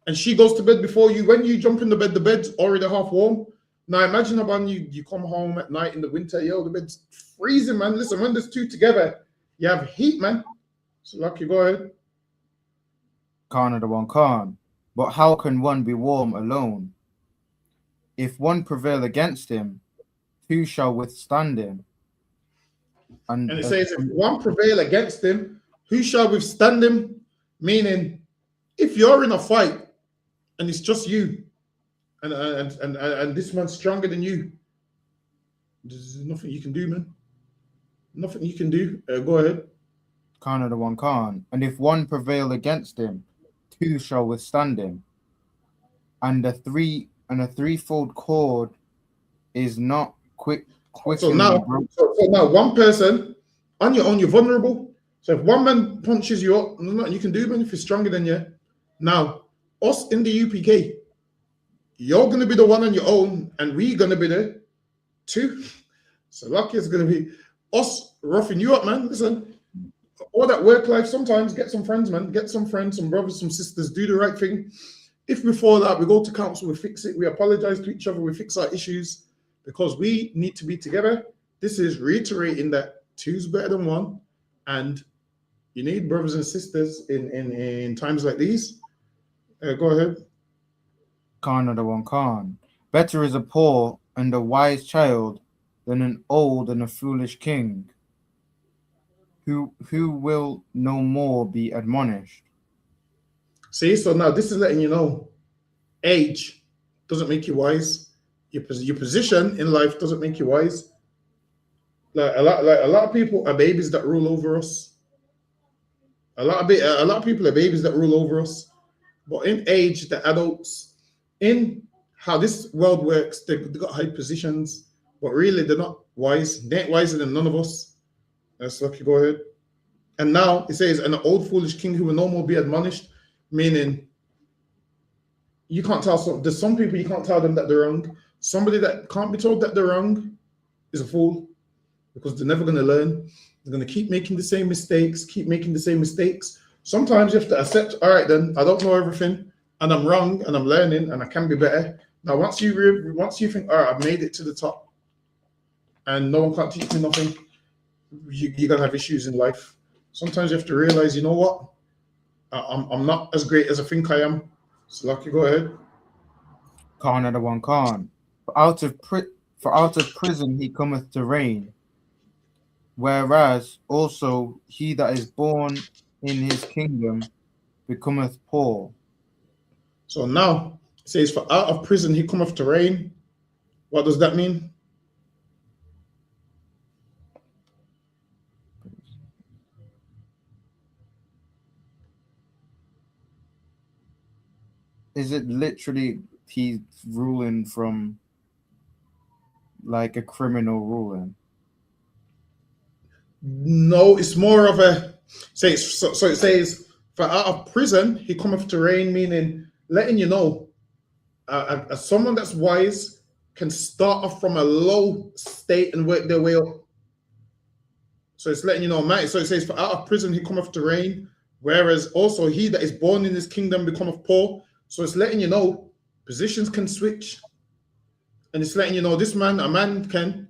and she goes to bed before you, when you jump in the bed's already half warm. Now imagine about you come home at night in the winter, the bed's freezing, man. Listen, when there's two together, you have heat, man. So Lucky, go ahead. Khan of the one Khan. But how can one be warm alone? If one prevail against him, who shall withstand him? And it says, if one prevail against him, who shall withstand him? Meaning, if you're in a fight and it's just you, and this man's stronger than you, there's nothing you can do, man. Nothing you can do. Go ahead. Khan of the one Khan. And if one prevail against him, two shall withstand him. And a threefold cord is not quick. So now one person on your own, you're vulnerable. So if one man punches you up, there's nothing you can do, man. If he's stronger than you. Now, us in the UPK, you're gonna be the one on your own, and we're gonna be the two. So Lucky is gonna be us roughing you up, man. Listen, all that work life, sometimes get some friends, man. Get some friends, some brothers, some sisters, do the right thing. If we fall out, we go to council, we fix it, we apologize to each other, we fix our issues, because we need to be together. This is reiterating that two's better than one, and you need brothers and sisters in times like these. Go ahead. Khan of the one Khan. Better is a poor and a wise child than an old and a foolish king, who will no more be admonished. See, so now this is letting you know, age doesn't make you wise. Your position in life doesn't make you wise. Like a lot of people are babies that rule over us. A lot of people are babies that rule over us. But in age, the adults, in how this world works, they got high positions, but really they're not wise. They ain't wiser than none of us. That's lucky. Go ahead. And now it says, an old foolish king who will no more be admonished, meaning you can't tell. There's some people you can't tell them that they're wrong. Somebody that can't be told that they're wrong is a fool, because they're never going to learn. They're going to keep making the same mistakes, Sometimes you have to accept, all right, then I don't know everything, and I'm wrong, and I'm learning, and I can be better. Now, once you think, all right, I've made it to the top, and no one can't teach me nothing, you're going to have issues in life. Sometimes you have to realize, you know what? I'm not as great as I think I am. So, Lucky, go ahead. Khan of the one Khan. For out of prison he cometh to reign, whereas also he that is born in his kingdom becometh poor. So now it says, for out of prison he cometh to reign. What does that mean? Is it literally he's ruling from like a criminal ruling? No, it's more of a so it says, for out of prison he cometh to reign, meaning letting you know, as someone that's wise can start off from a low state and work their way up. So it's letting you know, man. So it says, for out of prison he cometh to reign, whereas also he that is born in his kingdom becometh poor. So it's letting you know positions can switch, and it's letting you know a man can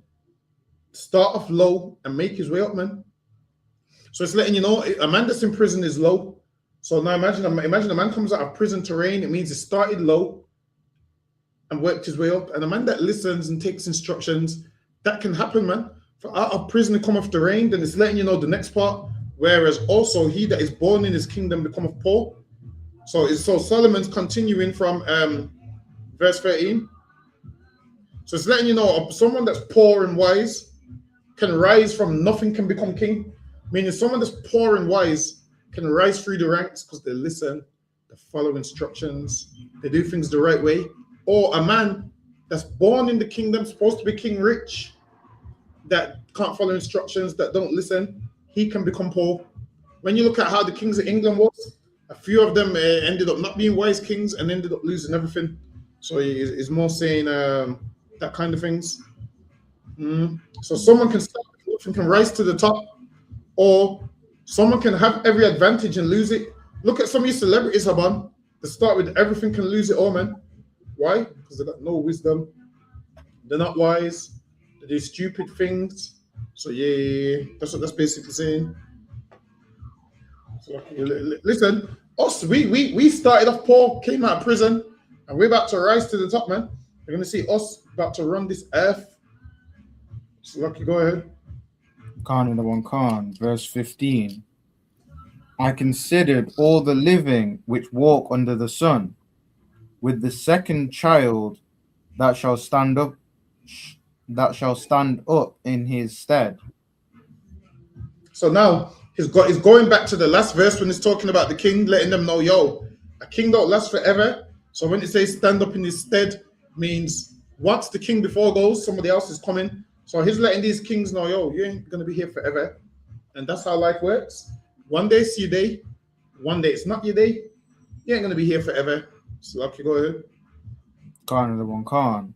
start off low and make his way up, man. So it's letting you know a man that's in prison is low. So now imagine a man comes out of prison to reign. It means he started low and worked his way up. And a man that listens and takes instructions, that can happen, man. For out of prison to come off the reign, then it's letting you know the next part. Whereas also he that is born in his kingdom becometh poor. So Solomon's continuing from verse 13. So it's letting you know someone that's poor and wise can rise from nothing, can become king. Meaning someone that's poor and wise can rise through the ranks because they listen, they follow instructions, they do things the right way. Or a man that's born in the kingdom, supposed to be king rich, that can't follow instructions, that don't listen, he can become poor. When you look at how the kings of England was, a few of them ended up not being wise kings and ended up losing everything. So it's more saying that kind of things. So someone can start and can rise to the top, or someone can have every advantage and lose it. Look at some of these celebrities, Haban. They start with everything, can lose it all, man. Why? Because they got no wisdom. They're not wise. They do stupid things. So yeah, that's what that's basically saying. So, listen, us, we started off poor, came out of prison, and we're about to rise to the top, man. You're gonna see us about to run this earth. So Lucky, go ahead. Khan in the one Khan, verse 15. I considered all the living which walk under the sun, with the second child that shall stand up in his stead. So now he's going back to the last verse when he's talking about the king, letting them know, yo, a king don't last forever. So when it says stand up in his stead, means once the king before goes, somebody else is coming. So he's letting these kings know, yo, you ain't gonna be here forever. And that's how life works. One day it's your day, one day it's not your day. You ain't gonna be here forever. So Lucky, go ahead. Khan of the one Khan.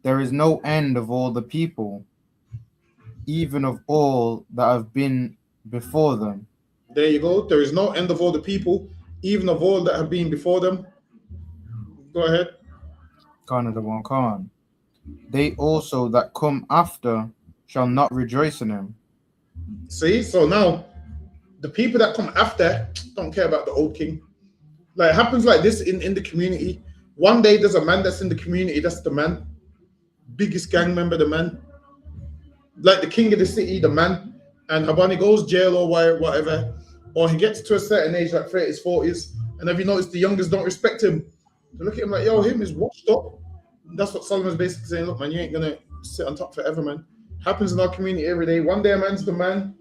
There is no end of all the people, even of all that have been before them. There you go. There is no end of all the people, even of all that have been before them. Go ahead. Khan of the one Khan. They also that come after shall not rejoice in him. See, so now the people that come after don't care about the old king. Like it happens like this in the community. One day there's a man that's in the community, that's the man. Biggest gang member, the man. Like the king of the city, the man. And Habani goes jail or whatever. Or he gets to a certain age, like 30s, 40s. And have you noticed the youngest don't respect him? They look at him like, yo, him is washed up. That's what Solomon's basically saying. Look, man, you ain't gonna sit on top forever, man. Happens in our community every day. One day a man's the man.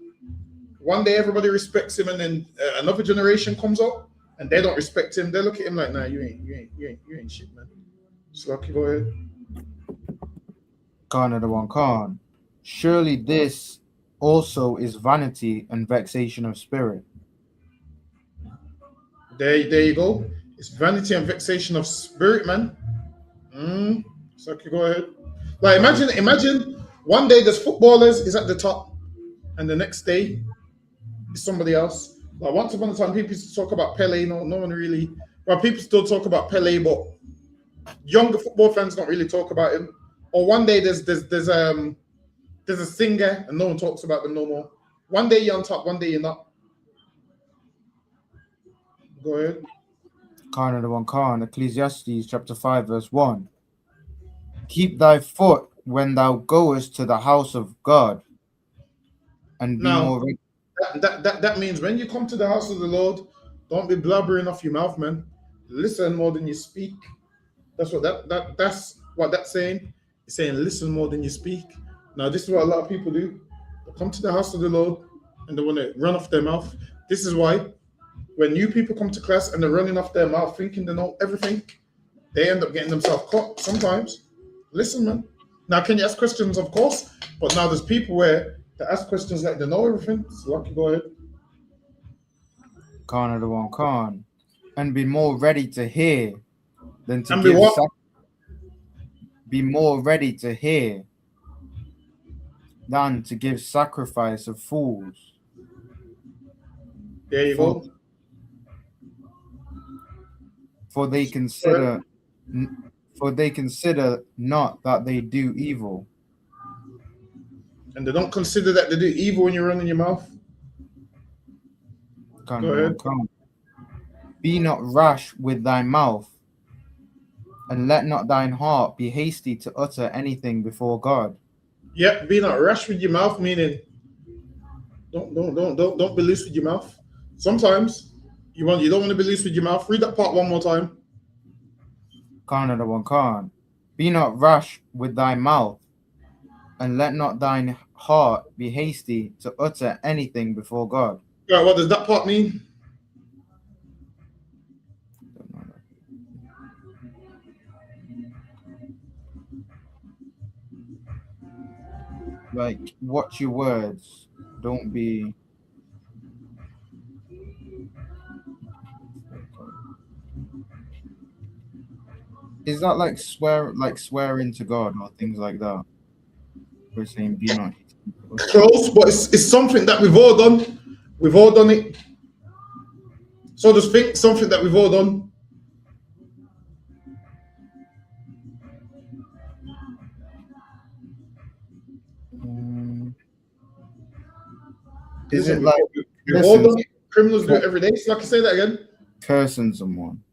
One day everybody respects him, and then another generation comes up and they don't respect him. They look at him like, nah, you ain't shit, man. Slucky, go ahead. Khan of the one Khan. Surely this also is vanity and vexation of spirit. There you go. It's vanity and vexation of spirit, man. Slucky, go ahead. Like imagine one day there's footballers is at the top, and the next day is somebody else. Like once upon a time, people used to talk about Pele. No one really. Well, people still talk about Pele, but younger football fans don't really talk about him. Or one day there's a singer and no one talks about them no more. One day you're on top, one day you're not. Go ahead. Khan of the one Khan. Ecclesiastes chapter 5 verse 1. Keep thy foot when thou goest to the house of God, and be more ready. That means when you come to the house of the Lord, don't be blabbering off your mouth, man. Listen more than you speak. That's what that's saying. It's saying listen more than you speak. Now, this is what a lot of people do. They come to the house of the Lord and they want to run off their mouth. This is why when new people come to class and they're running off their mouth thinking they know everything, they end up getting themselves caught sometimes. Listen, man. Now, can you ask questions? Of course. But now there's people where they ask questions like they know everything. So, Lucky, go ahead. Khan of the one Khan. And be more ready to hear than to and give. Be more ready to hear than to give sacrifice of fools. There you go. For they consider not that they do evil. And they don't consider that they do evil when you run in your mouth. Go ahead. Be not rash with thy mouth, and let not thine heart be hasty to utter anything before God. Yep, be not rash with your mouth, meaning don't be loose with your mouth. Sometimes you don't want to be loose with your mouth. Read that part one more time. Khan of the one Khan. Be not rash with thy mouth, and let not thine heart be hasty to utter anything before God. Right, what does that part mean? Like, watch your words. Don't be. Is that like swearing to God or things like that? We're saying be not. Close, but it's something that we've all done. We've all done it. So just think something that we've all done. Is it like we've all done it? Criminals do it every day. So like I say that again. Cursing someone?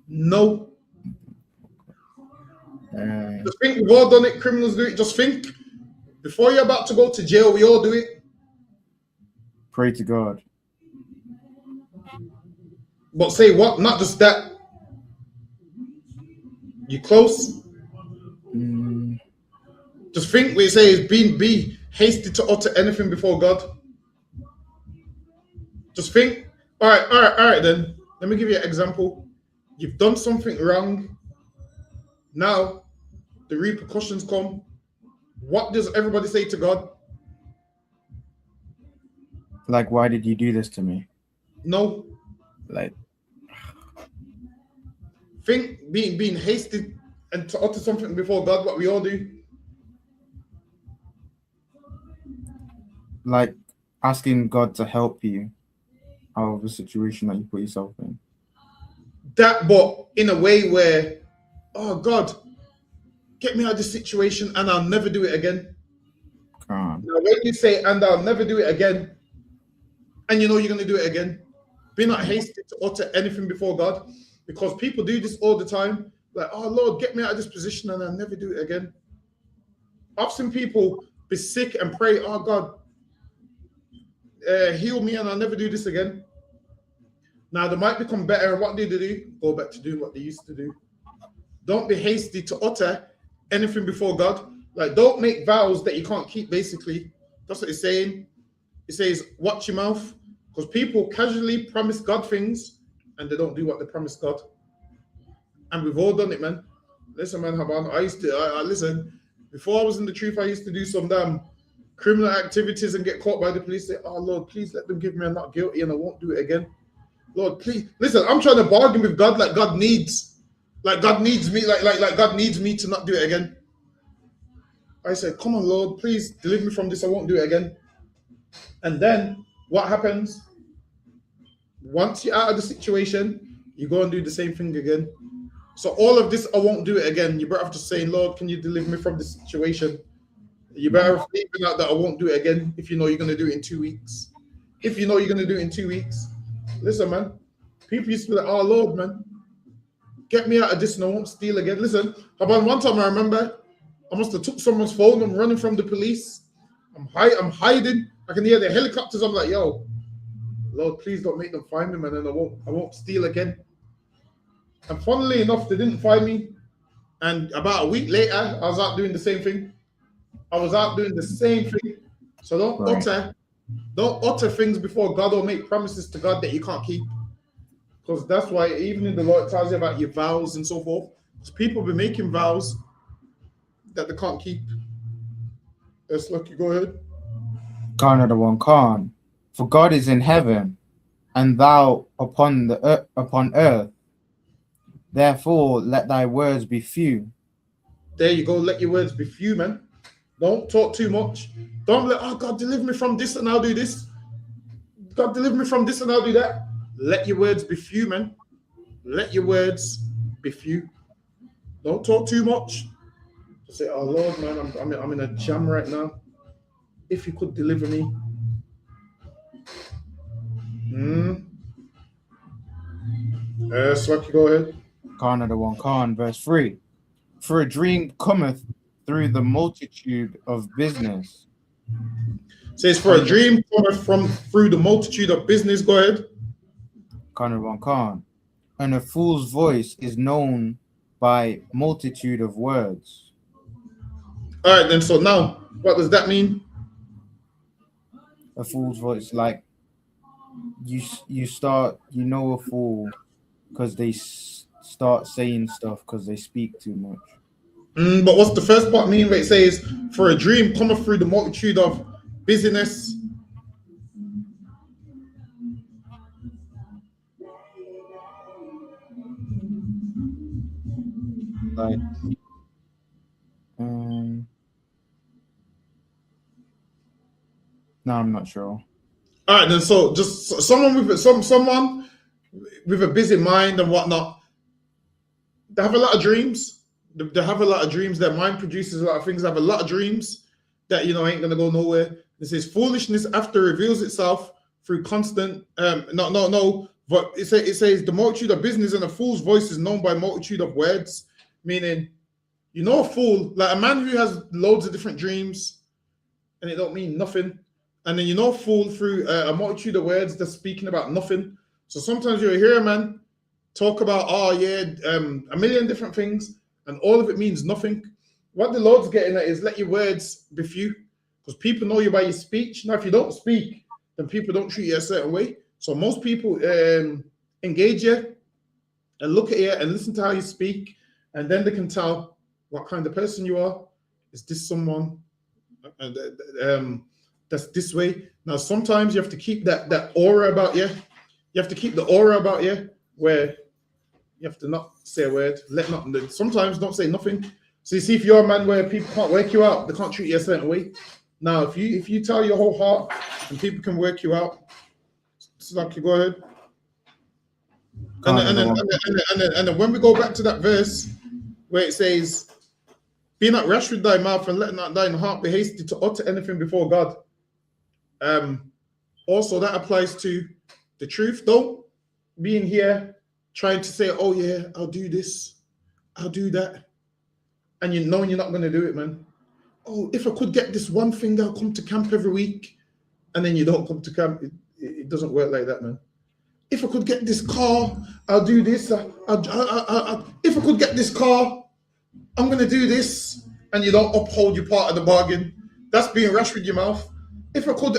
No. Just think we've all done it. Criminals do it. Just think before you're about to go to jail, we all do it. Pray to God. But say what? Not just that. You close? Just think what you say is be hasty to utter anything before God. Just think. All right then. Let me give you an example. You've done something wrong. Now, the repercussions come. What does everybody say to God? Like, why did you do this to me? No. Like, think being hasty and to utter something before God, what we all do. Like asking God to help you out of a situation that you put yourself in. That, but in a way where, oh God, get me out of this situation and I'll never do it again. Now, when you say, and I'll never do it again, and you know you're going to do it again, be not hasty to utter anything before God, because people do this all the time. Like, oh Lord, get me out of this position, and I'll never do it again. I've seen people be sick and pray, oh God, heal me, and I'll never do this again. Now they might become better, and what do they do? Go back to doing what they used to do. Don't be hasty to utter anything before God. Like, don't make vows that you can't keep, basically. That's what it's saying. It says, watch your mouth, because people casually promise God things and they don't do what they promise God. And we've all done it, man. Listen, man, Haban, I listen, before I was in the truth, I used to do some damn criminal activities and get caught by the police. Say, oh Lord, please let them give me a not guilty and I won't do it again. Lord, please. Listen, I'm trying to bargain with God like God needs me, like God needs me to not do it again. I said, come on, Lord, please deliver me from this. I won't do it again. And then what happens? Once you're out of the situation, you go and do the same thing again. So all of this, I won't do it again. You better have to say, Lord, can you deliver me from this situation? You better have figured out that I won't do it again if you know you're going to do it in 2 weeks. If you know you're going to do it in 2 weeks. Listen, man. People used to be like, oh, Lord, man, get me out of this and I won't steal again. Listen, about one time I remember I must have took someone's phone. I'm running from the police. I'm hiding. I can hear the helicopters. I'm like, yo, Lord, please don't make them find me, man, and I won't steal again. And funnily enough, they didn't find me. And about a week later, I was out doing the same thing. So don't utter things before God or make promises to God that you can't keep. Because that's why even in the law it tells you about your vows and so forth. Because people be making vows that they can't keep. Yes, Lucky, go ahead. Khan of the one Khan. For God is in heaven, and thou upon earth. Therefore, let thy words be few. There you go. Let your words be few, man. Don't talk too much. Don't be like, oh, God, deliver me from this and I'll do this. God, deliver me from this and I'll do that. Let your words be few, man. Let your words be few. Don't talk too much. Just say, oh, Lord, man, I'm in a jam right now. If you could deliver me. Lucky, go ahead. Khan of the one Khan, verse 3. For a dream cometh through the multitude of business. Says, for a dream cometh through the multitude of business. Go ahead. Khan of the one Khan. And a fool's voice is known by multitude of words. All right, then. So now, what does that mean? A fool's voice, like you start, you know, a fool because they start saying stuff because they speak too much. But what's the first part mean where it says, for a dream cometh through the multitude of busyness? Like, no, I'm not sure. All right, then. So just someone with a busy mind and whatnot, they have a lot of dreams. They have a lot of dreams. Their mind produces a lot of things. They have a lot of dreams that, you know, ain't gonna go nowhere. This is foolishness after reveals itself through constant. No. But it says the multitude of business, and a fool's voice is known by multitude of words. Meaning, you know, a fool, like a man who has loads of different dreams, and it don't mean nothing. And then you know, a fool through a multitude of words that's speaking about nothing. So sometimes you'll hear a man talk about, a million different things, and all of it means nothing. What the Lord's getting at is let your words be few, because people know you by your speech. Now, if you don't speak, then people don't treat you a certain way. So most people engage you and look at you and listen to how you speak, and then they can tell what kind of person you are. Is this someone that's this way? Now, sometimes you have to keep that aura about you. You have to keep the aura about you where you have to not say a word, let nothing. Sometimes don't say nothing. So you see, if you're a man where people can't work you out, they can't treat you a certain way. Now, if you tell your whole heart and people can work you out, it's like, you go ahead. And then when we go back to that verse where it says, be not rash with thy mouth and let not thine heart be hasty to utter anything before God. Also, that applies to the truth. Don't be in here trying to say, oh yeah, I'll do this. I'll do that. And you know you're not going to do it, man. Oh, if I could get this one thing, I'll come to camp every week. And then you don't come to camp. It doesn't work like that, man. If I could get this car, I'll do this. If I could get this car, I'm going to do this. And you don't uphold your part of the bargain. That's being rash with your mouth. If I could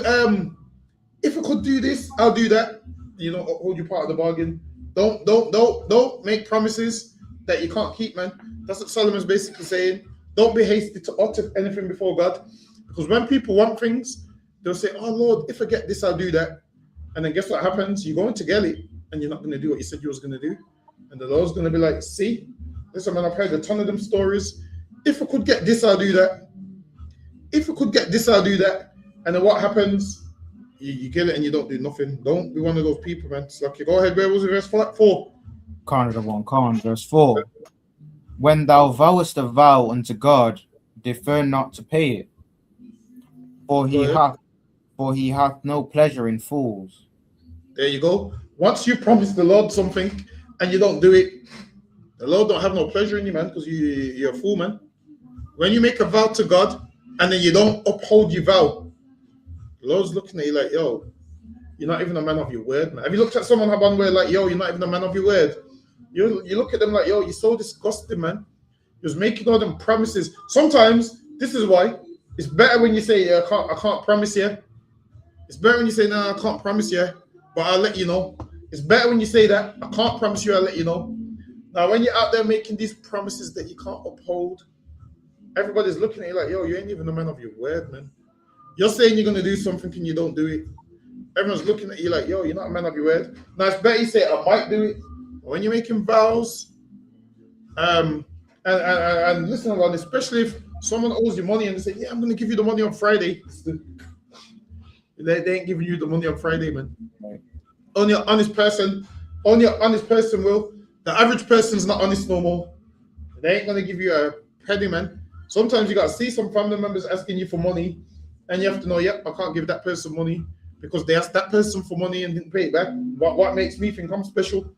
do this, I'll do that. You don't uphold your part of the bargain. Don't make promises that you can't keep, man. That's what Solomon's basically saying. Don't be hasty to utter anything before God. Because when people want things, they'll say, oh Lord, if I get this, I'll do that. And then guess what happens? You go into get it and you're not going to do what you said you was going to do. And the Lord's going to be like, see, listen, man, I've heard a ton of them stories. If I could get this, I'll do that. If I could get this, I'll do that. And then what happens? You get it and you don't do nothing. Don't be one of those people, man. It's like, go ahead, where was it? Verse 4? Canada 1 Khan, verse 4. When thou vowest a vow unto God, defer not to pay it, for he hath no pleasure in fools. There you go. Once you promise the Lord something and you don't do it, the Lord don't have no pleasure in you, man, because you're a fool, man. When you make a vow to God and then you don't uphold your vow, the Lord's looking at you like, yo, you're not even a man of your word, man. Have you looked at someone where like, yo, you're not even a man of your word? You look at them like, yo, you're so disgusting, man. You're making all them promises. Sometimes, this is why, it's better when you say, yeah, I can't promise you. It's better when you say, no, I can't promise you, but I'll let you know. It's better when you say that, I can't promise you, I'll let you know. Now, when you're out there making these promises that you can't uphold, everybody's looking at you like, yo, you ain't even a man of your word, man. You're saying you're going to do something and you don't do it. Everyone's looking at you like, yo, you're not a man of your word. Now, it's better you say, I might do it. But when you're making vows, and listen, especially if someone owes you money and they say, yeah, I'm going to give you the money on Friday. They ain't giving you the money on Friday, man. Right. Only an honest person will. The average person's not honest no more. They ain't going to give you a penny, man. Sometimes you got to see some family members asking you for money, and you have to know, yep, I can't give that person money because they asked that person for money and didn't pay it back. What makes me think I'm special?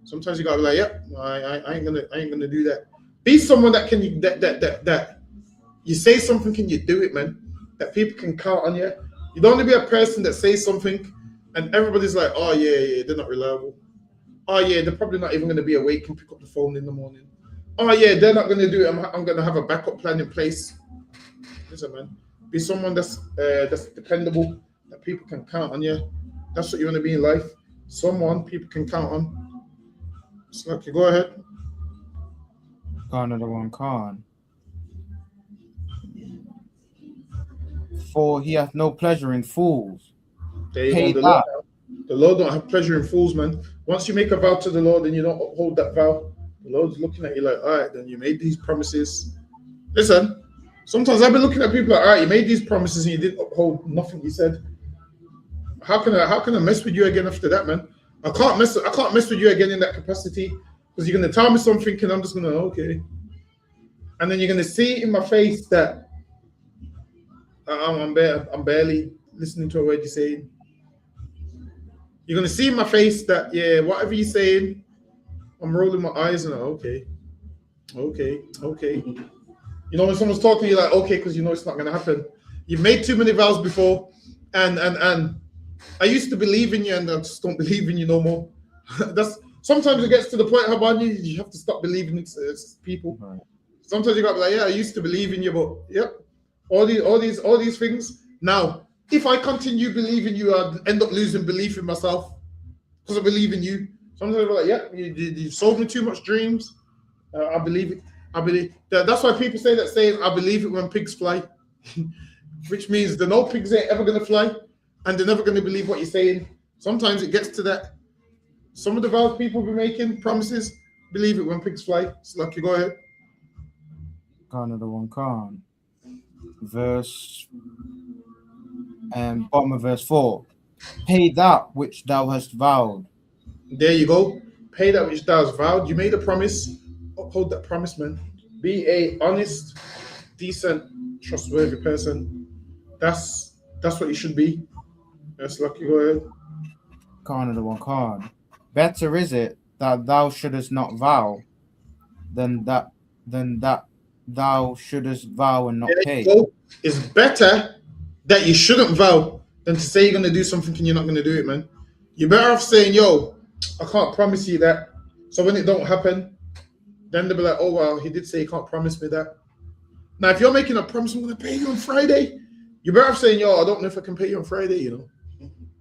Sometimes you gotta be like, yep, I ain't gonna do that. Be someone that can that you say something and you do it, man. That people can count on you. You don't want to be a person that says something and everybody's like, oh yeah, they're not reliable. Oh yeah, they're probably not even gonna be awake and pick up the phone in the morning. Oh yeah, they're not gonna do it. I'm gonna have a backup plan in place. Listen, man. Be someone that's dependable, that people can count on you. That's what you want to be in life. Someone people can count on. Lucky, go ahead. Canada 1 Khan. For he hath no pleasure in fools. There you go. The Lord don't have pleasure in fools, man. Once you make a vow to the Lord and you don't uphold that vow, the Lord's looking at you like, all right, then you made these promises. Listen, sometimes I've been looking at people like, all right, you made these promises and you didn't uphold nothing you said. How can I mess with you again after that, man? I can't mess with you again in that capacity because you're gonna tell me something and I'm just gonna okay, and then you're gonna see in my face that I'm barely listening to a word you're saying. You're gonna see in my face that yeah, whatever you're saying, I'm rolling my eyes and okay. You know when someone's talking, you're like okay, because you know it's not gonna happen. You've made too many vows before, and I used to believe in you, and I just don't believe in you no more. That's sometimes it gets to the point, Habani, you have to stop believing in people. Right. Sometimes you got to be like, yeah, I used to believe in you, but yep, all these things. Now, if I continue believing you, I'd end up losing belief in myself because I believe in you. Sometimes I'm like, yeah, you sold me too much dreams. I believe it. I believe that. That's why people say that saying, I believe it when pigs fly, which means the no pigs ain't ever gonna fly. And they're never going to believe what you're saying. Sometimes it gets to that. Some of the vows people be making, promises, believe it when pigs fly. It's lucky, go ahead. Canada 1 Khan. Bottom of verse 4. Pay that which thou hast vowed. There you go. Pay that which thou hast vowed. You made a promise. Uphold that promise, man. Be a honest, decent, trustworthy person. That's what you should be. That's lucky, go ahead. Canada 1 Khan. Better is it that thou shouldest not vow than that thou shouldest vow and not pay. So it's better that you shouldn't vow than to say you're gonna do something and you're not gonna do it, man. You're better off saying, yo, I can't promise you that. So when it don't happen, then they'll be like, oh well, he did say he can't promise me that. Now, if you're making a promise, I'm gonna pay you on Friday, you're better off saying, yo, I don't know if I can pay you on Friday, you know.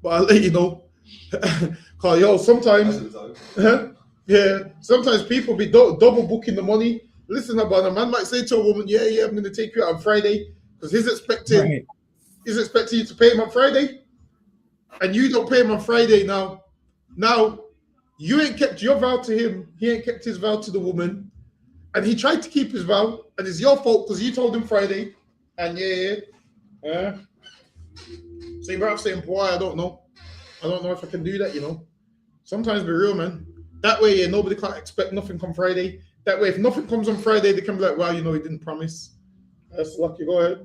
But I'll let you know. Cause yo, sometimes yeah, sometimes people be double booking the money. Listen, about a man might say to a woman, yeah, I'm gonna take you out on Friday, because he's expecting you to pay him on Friday, and you don't pay him on Friday. Now you ain't kept your vow to him, he ain't kept his vow to the woman, and he tried to keep his vow, and it's your fault because you told him Friday, and so you're better off saying, boy, I don't know if I can do that, you know. Sometimes be real, man. That way, nobody can't expect nothing come Friday. That way, if nothing comes on Friday, they can be like, wow, you know, he didn't promise. That's lucky. Go ahead.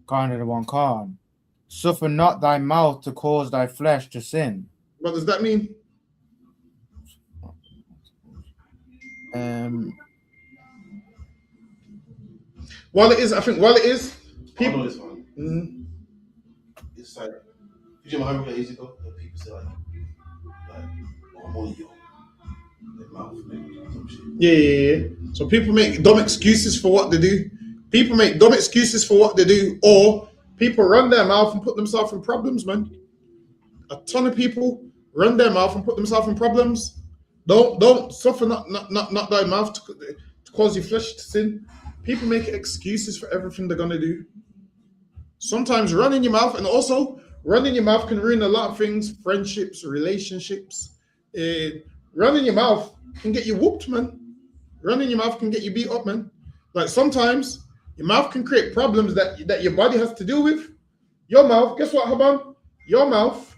Kind of the one calm. Suffer not thy mouth to cause thy flesh to sin. What does that mean? While it is, people. I know this one. Mm-hmm. It's like, you know how easy go? People say like, oh, I'm on you. Their mouth, some shit. Yeah. So people make dumb excuses for what they do. People make dumb excuses for what they do, or people run their mouth and put themselves in problems, man. A ton of people run their mouth and put themselves in problems. Don't suffer not thy mouth to cause your flesh to sin. People make excuses for everything they're gonna do. Sometimes running your mouth, and also running your mouth can ruin a lot of things, friendships, relationships. Running your mouth can get you whooped, man. Running your mouth can get you beat up, man. Like sometimes your mouth can create problems that your body has to deal with. Your mouth, guess what, Haban? Your mouth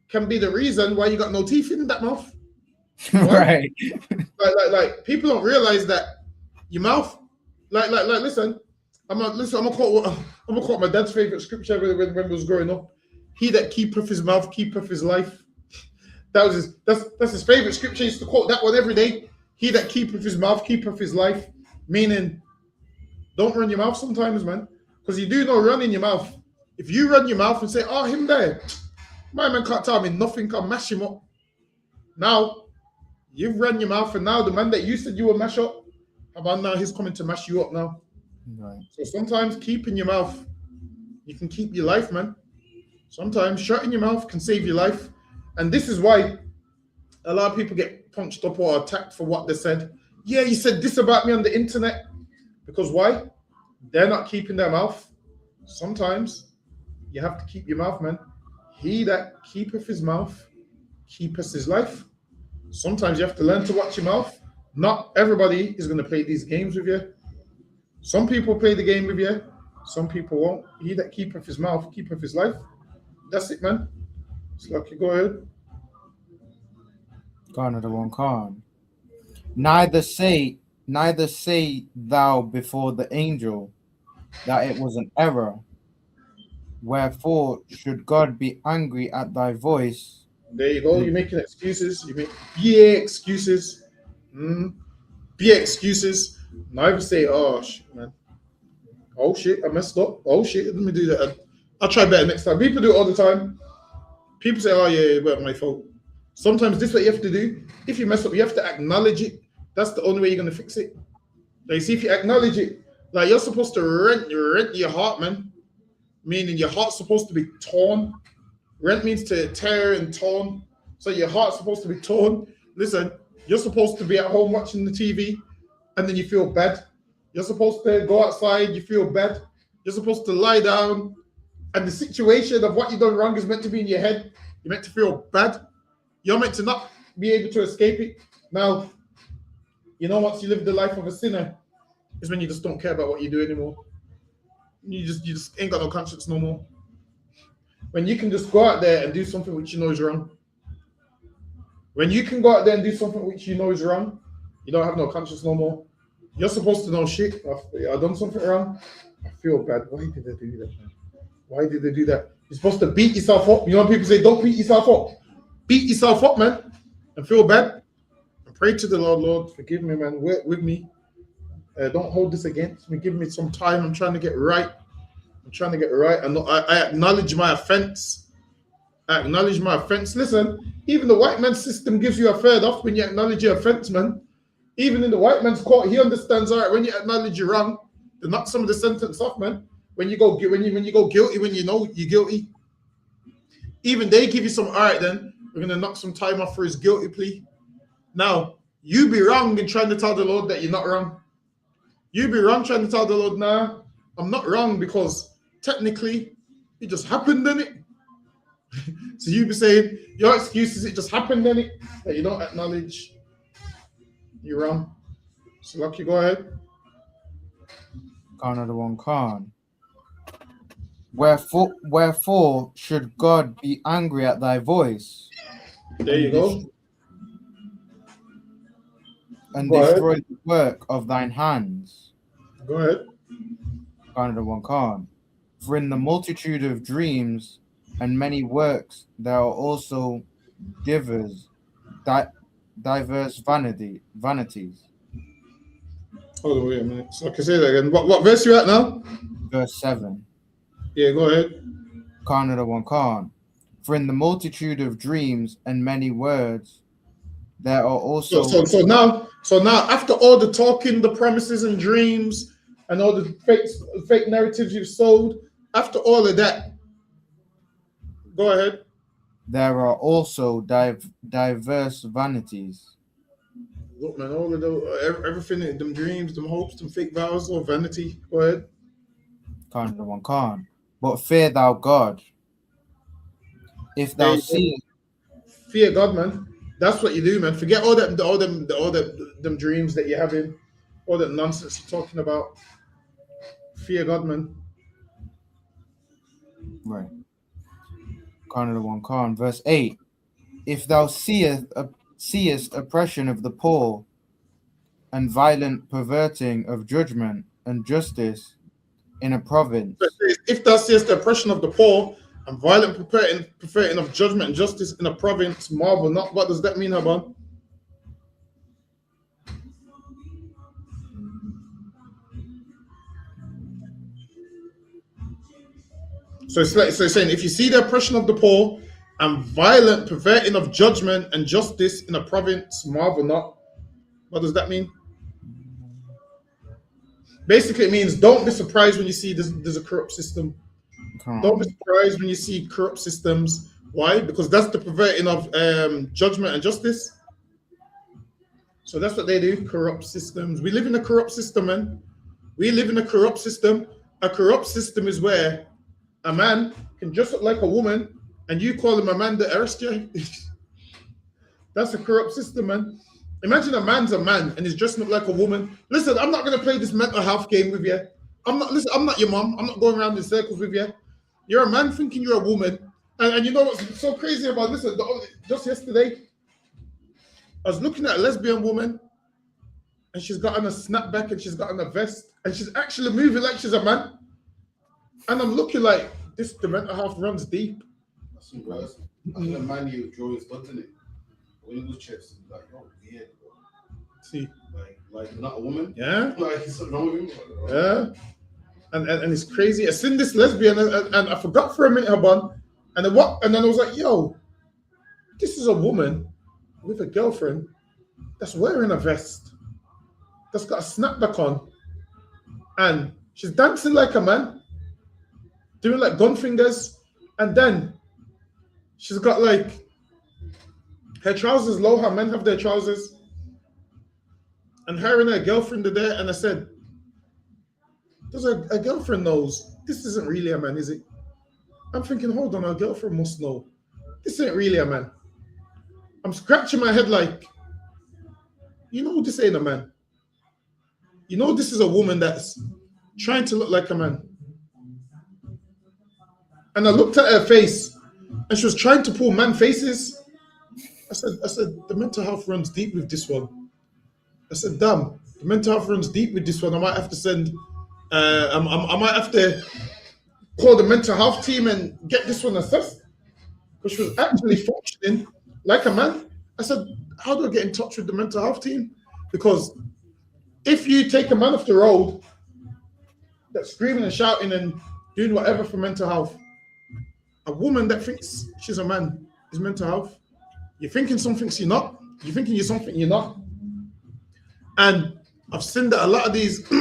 can be the reason why you got no teeth in that mouth. Right. Like people don't realize that your mouth, listen, I'm gonna quote my dad's favorite scripture when he was growing up. He that keepeth his mouth keepeth his life. That's his favorite scripture. He used to quote that one every day. He that keepeth his mouth keepeth his life. Meaning, don't run your mouth sometimes, man. Because you do know running your mouth. If you run your mouth and say, oh, him there, my man can't tell me nothing, can mash him up. Now, you've run your mouth, and now the man that you said you would mash up, how about now he's coming to mash you up now? Right. So sometimes keeping your mouth, you can keep your life, man. Sometimes shutting your mouth can save your life. And this is why a lot of people get punched up or attacked for what they said. Yeah, you said this about me on the internet. Because why? They're not keeping their mouth. Sometimes you have to keep your mouth, man. He that keepeth his mouth keepeth his life. Sometimes you have to learn to watch your mouth. Not everybody is going to play these games with you. Some people play the game with you. Some people won't. He that keepeth his mouth keepeth his life. That's it, man. It's lucky. Go ahead. Another one calm. Neither say thou before the angel that it was an error. Wherefore should God be angry at thy voice? There you go. You're making excuses. You make excuses. Be excuses. Neither say, oh shit, man. Oh shit, I messed up. Oh shit, let me do that. I'll try better next time. People do it all the time. People say, oh yeah, it wasn't my fault. Sometimes this is what you have to do. If you mess up, you have to acknowledge it. That's the only way you're gonna fix it. Like, see, if you acknowledge it, like you're supposed to rent your heart, man. Meaning your heart's supposed to be torn. Rent means to tear and torn. So your heart's supposed to be torn. Listen, you're supposed to be at home watching the TV, and then you feel bad. You're supposed to go outside, you feel bad. You're supposed to lie down, and the situation of what you've done wrong is meant to be in your head. You're meant to feel bad. You're meant to not be able to escape it. Now, you know, once you live the life of a sinner, is when you just don't care about what you do anymore. You just ain't got no conscience no more. When you can just go out there and do something which you know is wrong. When you can go out there and do something which you know is wrong, you don't have no conscience no more. You're supposed to know, shit, I've done something wrong. I feel bad. Why did they do that, man? Why did they do that? You're supposed to beat yourself up. You know, people say, don't beat yourself up. Beat yourself up, man, and feel bad. And Pray to the Lord, Lord, forgive me, man. Work with me. Don't hold this against me. Give me some time. I'm trying to get right. And I acknowledge my offense. Listen, even the white man's system gives you a third off when you acknowledge your offense, man. Even in the white man's court, he understands. All right, when you acknowledge you're wrong, they knock some of the sentence off, man. When you go guilty, when you know you're guilty, even they give you some. All right, then we're gonna knock some time off for his guilty plea. Now you be wrong in trying to tell the Lord that you're not wrong. You be wrong trying to tell the Lord, nah, I'm not wrong because technically it just happened, didn't it? So you be saying your excuse is it just happened, didn't it? That you don't acknowledge you're wrong. So Lucky, go ahead. Khan of the one Khan. Wherefore should God be angry at thy voice? There you go. And Go destroy ahead. the work of thine hands. Go ahead. Khan of the one Khan. For in the multitude of dreams and many works there are also diverse vanities. Hold on, wait a minute. So I can say that again. What verse you at now? Verse 7. Yeah, go ahead. Khan of the one Khan. For in the multitude of dreams and many words there are also So now after all the talking, the promises and dreams and all the fake narratives you've sold, after all of that, go ahead. there are also diverse vanities. Look, man, all of those, everything, them dreams, them hopes, them fake vows, all vanity. Go ahead. Khan of the one Khan. But fear thou God. If thou see, Fear God, man. That's what you do, man. Forget all them dreams that you're having, all that nonsense you're talking about. Fear God, man. right. Khan of the one Khan. Verse 8. If thou seest oppression of the poor and violent perverting of judgment and justice in a province. If thou seest the oppression of the poor and violent perverting of judgment and justice in a province, marvel not. What does that mean, Haban? So it's saying if you see the oppression of the poor and violent perverting of judgment and justice in a province, marvel not. What does that mean? Basically, it means don't be surprised when you see there's a corrupt system. Don't be surprised when you see corrupt systems. Why? Because that's the perverting of judgment and justice. So that's what they do, corrupt systems. We live in a corrupt system, man. We live in a corrupt system. A corrupt system is where a man can dress up like a woman and you call him a man that arrest you. That's a corrupt system, man. Imagine a man's a man and he's dressing up like a woman. Listen, I'm not going to play this mental health game with you. I'm not your mom. I'm not going around in circles with you. You're a man thinking you're a woman. And you know what's so crazy about, listen, just yesterday, I was looking at a lesbian woman and she's got on a snapback and she's got on a vest and she's actually moving like she's a man. And I'm looking like, the mental health runs deep. That's some worse. I think a man you draw his guns in it. When he was chest, like, oh, weird, bro. See, like you're not a woman. Yeah. Like it's something wrong with him. Yeah. And it's crazy. I seen this lesbian and I forgot for a minute, Haban. And then I was like, yo, this is a woman with a girlfriend that's wearing a vest, that's got a snapback on, and she's dancing like a man, doing like gun fingers, and then she's got like her trousers low, how men have their trousers, and her and her girlfriend are there, and I said, does a girlfriend knows this isn't really a man, is it? I'm thinking, hold on, our girlfriend must know this ain't really a man. I'm scratching my head like, you know, this ain't a man. You know, this is a woman that's trying to look like a man. And I looked at her face and she was trying to pull man faces. I said, the mental health runs deep with this one. I said, damn, the mental health runs deep with this one. I might have to send, I might have to call the mental health team and get this one assessed. Because she was actually functioning like a man. I said, how do I get in touch with the mental health team? Because if you take a man off the road that's screaming and shouting and doing whatever for mental health, a woman that thinks she's a man is mental health. You're thinking something you're not. You're thinking you're something you're not. And I've seen that a lot of these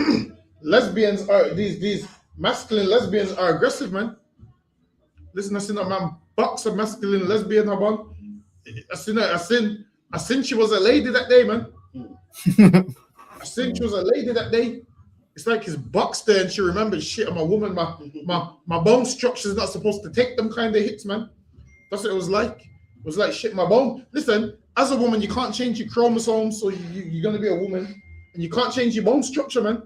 lesbians are these masculine lesbians are aggressive, man. Listen, I seen a man box a masculine lesbian, I seen she was a lady that day, man. I seen she was a lady that day. It's like he's boxed her and she remembers shit. I'm a woman. My bone structure's not supposed to take them kind of hits, man. That's what it was like. It was like shit. My bone. Listen, as a woman, you can't change your chromosomes, so you're gonna be a woman, and you can't change your bone structure, man.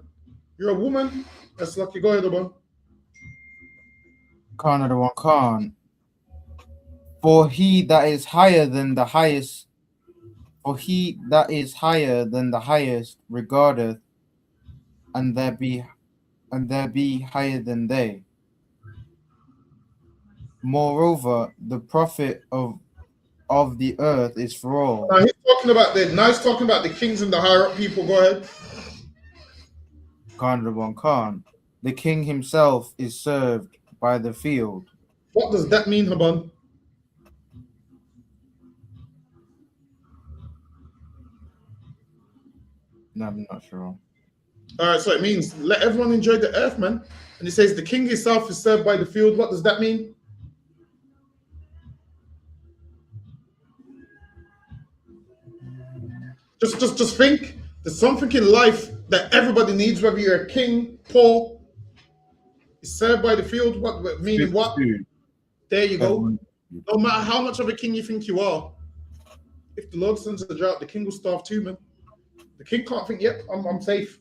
You're a woman. That's lucky. Go ahead, man. Khan of the one Khan. For he that is higher than the highest, regardeth, and there be higher than they. Moreover, the profit of the earth is for all. Now he's talking about the kings and the higher up people. Go ahead. Khan of the one Khan. The king himself is served by the field. What does that mean, Haban? No, I'm not sure. All right, so it means let everyone enjoy the earth, man. And he says the king himself is served by the field. What does that mean? Just think. There's something in life that everybody needs, whether you're a king, poor, is served by the field. What meaning? What? There you go. No matter how much of a king you think you are, if the Lord sends a drought, the king will starve too, man. The king can't think, yep, I'm safe.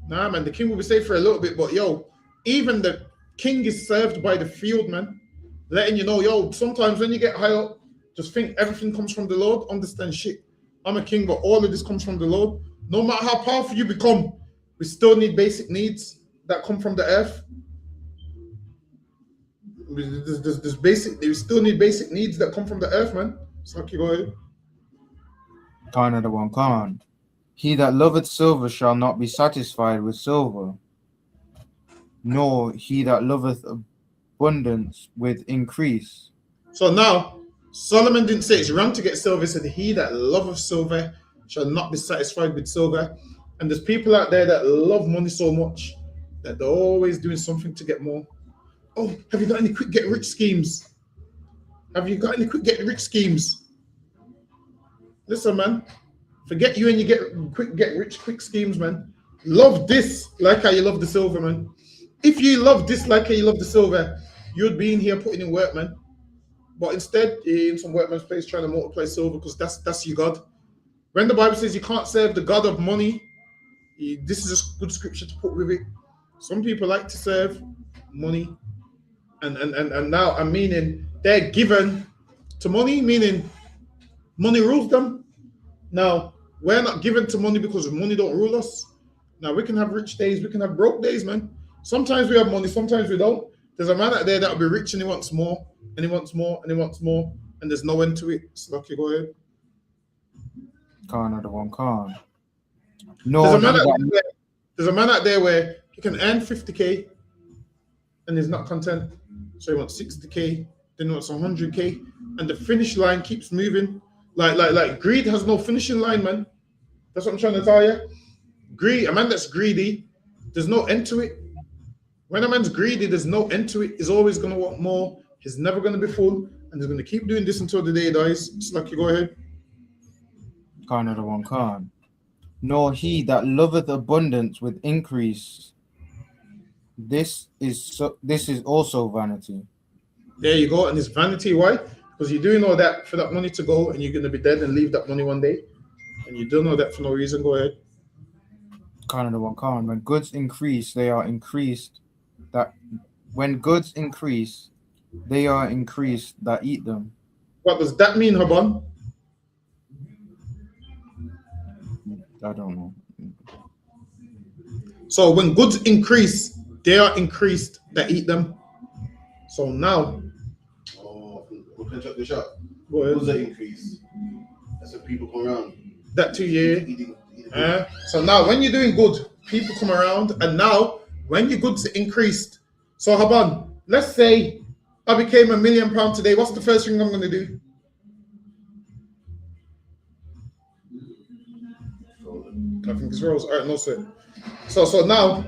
Nah, man, the king will be safe for a little bit, but yo, even the king is served by the field, man. Letting you know, yo, sometimes when you get high up, just think everything comes from the Lord. Understand shit. I'm a king, but all of this comes from the Lord. No matter how powerful you become, we still need basic needs that come from the earth. We still need basic needs that come from the earth, man. So okay, go ahead. Khan of the one Khan. He that loveth silver shall not be satisfied with silver, nor he that loveth abundance with increase. So now, Solomon didn't say it's wrong to get silver. He said, he that loveth silver shall not be satisfied with silver. And there's people out there that love money so much that they're always doing something to get more. Oh, have you got any quick get rich schemes? Have you got any quick get rich schemes? Listen, man. Forget you and you get rich quick schemes, man. Love this like how you love the silver, man. If you love this like how you love the silver, you'd be in here putting in work, man. But instead, you're in some workman's place trying to multiply silver because that's your God. When the Bible says you can't serve the God of money, this is a good scripture to put with it. Some people like to serve money, and now I'm meaning they're given to money, meaning money rules them. Now, we're not given to money because money don't rule us. Now, we can have rich days, we can have broke days, man. Sometimes we have money, sometimes we don't. There's a man out there that'll be rich and he wants more, and he wants more, and he wants more, and there's no end to it. So, okay, go ahead. Khan of the one Khan. No, there's a man out there where he can earn 50K and he's not content. So he wants 60K, then he wants 100K, and the finish line keeps moving. Like greed has no finishing line, man. That's what I'm trying to tell you. Greed, a man that's greedy, there's no end to it. When a man's greedy, there's no end to it. He's always going to want more. He's never going to be full, and he's going to keep doing this until the day he dies. It's like you go ahead. Khan of the one Khan. Nor he that loveth abundance with increase. This is also vanity. There you go, and it's vanity. Why? Because you're doing all that for that money to go, and you're going to be dead and leave that money one day, and you don't know that for no reason. Go ahead. Khan of the one Khan. When goods increase, they are increased. When goods increase, they are increased that eat them. What does that mean, Haban? I don't know. So when goods increase, they are increased that eat them. So now, we'll catch up the shop. Go ahead. What's the increase? That's what people come around. That 2 year. So now when you're doing good, people come around, and now when your goods increased. So Haban, let's say I became £1 million today. What's the first thing I'm going to do? I think it's Rose. All right, no sir. So now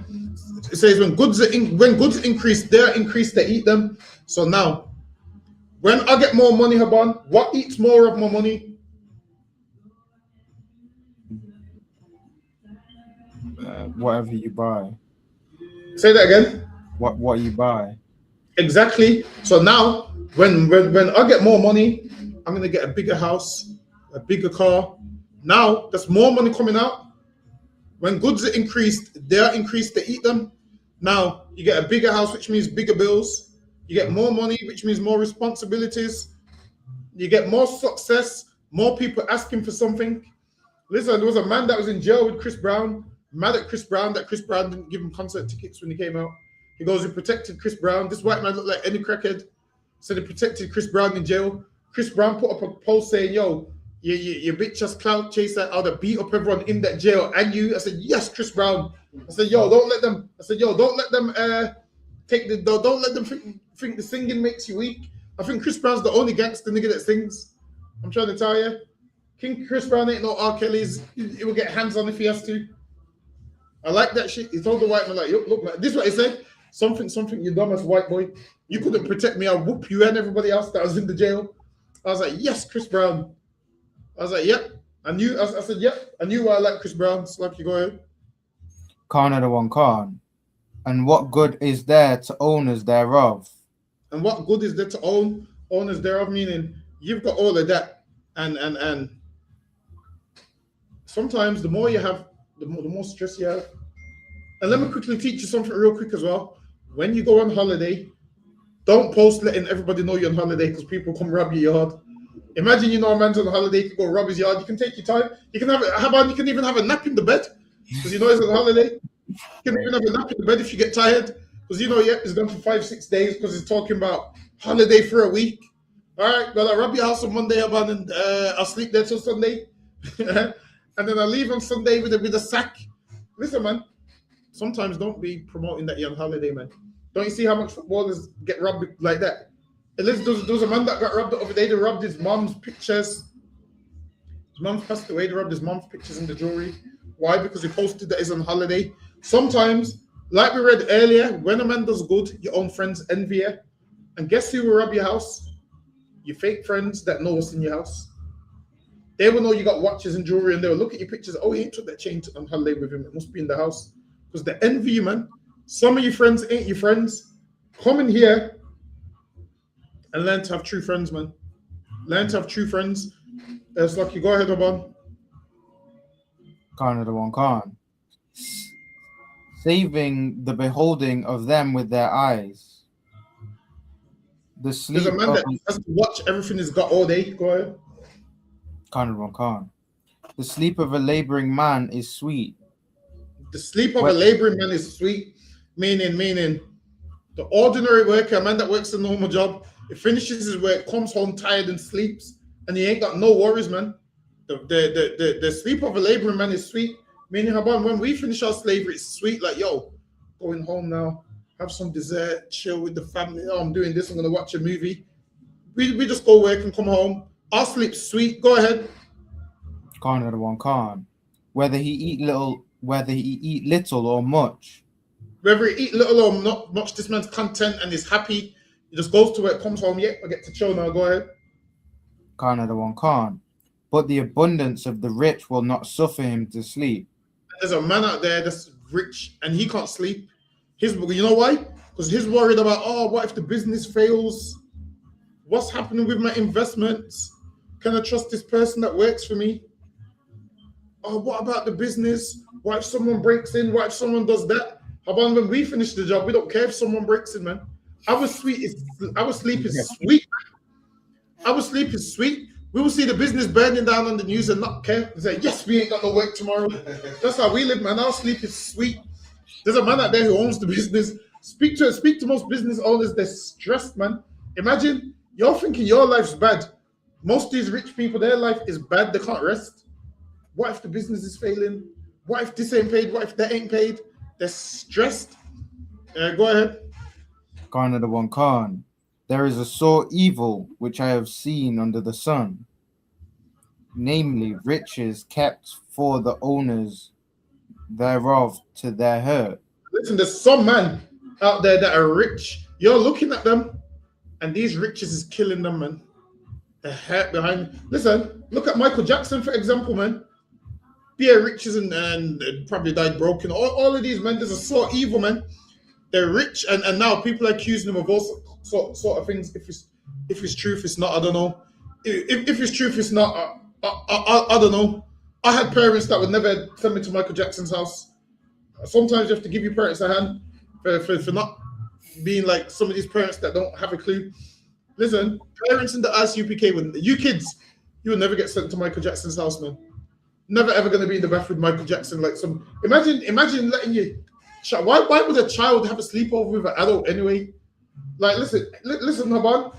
it says when goods increase, they increase, they eat them. So now when I get more money, Haban, what eats more of my money? Whatever you buy. Say that again. What you buy. Exactly. So now when I get more money, I'm gonna get a bigger house, a bigger car. Now there's more money coming out. When goods are increased, they're increased, they eat them. Now you get a bigger house, which means bigger bills. You get more money, which means more responsibilities. You get more success, more people asking for something. Listen, there was a man that was in jail with Chris Brown, mad at Chris Brown that Chris Brown didn't give him concert tickets when he came out. He goes, he protected Chris Brown. This white man looked like any crackhead. So they protected Chris Brown in jail. Chris Brown put up a post saying, yo, you bitch ass clout chaser, I'd have beat up everyone in that jail and you. I said, yes, Chris Brown. I said, yo, don't let them don't let them think the singing makes you weak. I think Chris Brown's the only gangster nigga that sings. I'm trying to tell you. King Chris Brown ain't no R. Kelly's. He will get hands on if he has to. I like that shit. He told the white man, like, look, man, this is what he said. Something, you dumbass white boy. You couldn't protect me. I'll whoop you and everybody else that was in the jail. I was like, yes, Chris Brown. I was like, yep. I said, yep. I knew I like Chris Brown. Slap, you go ahead. Khan of the one Khan. And what good is there to owners thereof? And what good is there to owners thereof? Meaning, you've got all of that. And sometimes the more you have, the more stress you have. And let me quickly teach you something real quick as well. When you go on holiday, don't post letting everybody know you're on holiday because people come rob your yard. Imagine a man's on holiday, you can go rob his yard. You can take your time. You can you can even have a nap in the bed because he's on holiday. You can even have a nap in the bed if you get tired because he's gone for 5-6 days because he's talking about holiday for a week. All right, well, I'll rob your house on Monday, Haban, and I'll sleep there till Sunday. And then I leave on Sunday with a sack. Listen, man, sometimes don't be promoting that you're on holiday, man. Don't you see how much footballers get robbed like that? And listen, there was a man that got robbed the other day. They robbed his mom's pictures. His mom passed away. They robbed his mom's pictures in the jewelry. Why? Because he posted that he's on holiday. Sometimes, like we read earlier, when a man does good, your own friends envy you. And guess who will rob your house? Your fake friends that know what's in your house. They will know you got watches and jewelry, and they will look at your pictures. Oh, he ain't took that chain on holiday with him. It must be in the house. Because they envy you, man. Some of your friends ain't your friends. Come in here and learn to have true friends, man. Learn to have true friends. It's like you go ahead, Haban. Khan of the one Khan. Saving the beholding of them with their eyes. The sleep There's a man that has to watch everything he's got all day. Go ahead. Khan of the one Khan. The sleep of a laboring man is sweet. The sleep of a laboring man is sweet. Meaning, the ordinary worker, a man that works a normal job, he finishes his work, comes home tired and sleeps, and he ain't got no worries, man. The sleep of a laboring man is sweet. Meaning, Haban, when we finish our slavery, it's sweet. Like, yo, going home now, have some dessert, chill with the family. Oh, I'm doing this. I'm gonna watch a movie. We just go work and come home. Our sleep's sweet. Go ahead. Khan of the one Khan. Whether he eat little or much. Whether he eat little or not much, this man's content and is happy. He just goes to work, comes home. Yep, I get to chill now. Go ahead. Khan of the one Khan. But the abundance of the rich will not suffer him to sleep. There's a man out there that's rich and he can't sleep. You know why? Because he's worried about, oh, what if the business fails? What's happening with my investments? Can I trust this person that works for me? Oh, what about the business? What if someone breaks in? What if someone does that? Haban, when we finish the job, we don't care if someone breaks in, man. Our sleep is sweet. Our sleep is sweet. We will see the business burning down on the news and not care. And say, yes, we ain't got no work tomorrow. That's how we live, man. Our sleep is sweet. There's a man out there who owns the business. Speak to most business owners. They're stressed, man. Imagine you're thinking your life's bad. Most of these rich people, their life is bad. They can't rest. What if the business is failing? What if this ain't paid? What if that ain't paid? They're stressed. Go ahead. Khan of the One Khan. There is a sore evil which I have seen under the sun, namely riches kept for the owners thereof to their hurt. Listen, there's some man out there that are rich. You're looking at them, and these riches is killing them, man. The hurt behind. Listen, look at Michael Jackson, for example, man. Bare riches and probably died broken. All of these men, there's a sort of evil, man. They're rich, and now people are accusing them of all sort of things. If it's true, if it's not, I don't know. If it's true, if it's not, I don't know. I had parents that would never send me to Michael Jackson's house. Sometimes you have to give your parents a hand for not being like some of these parents that don't have a clue. Listen, parents in the ISUPK, you kids, you will never get sent to Michael Jackson's house, man. Never ever going to be in the bathroom with Michael Jackson. Like some, imagine letting you. Why would a child have a sleepover with an adult anyway? Like, listen, Haban.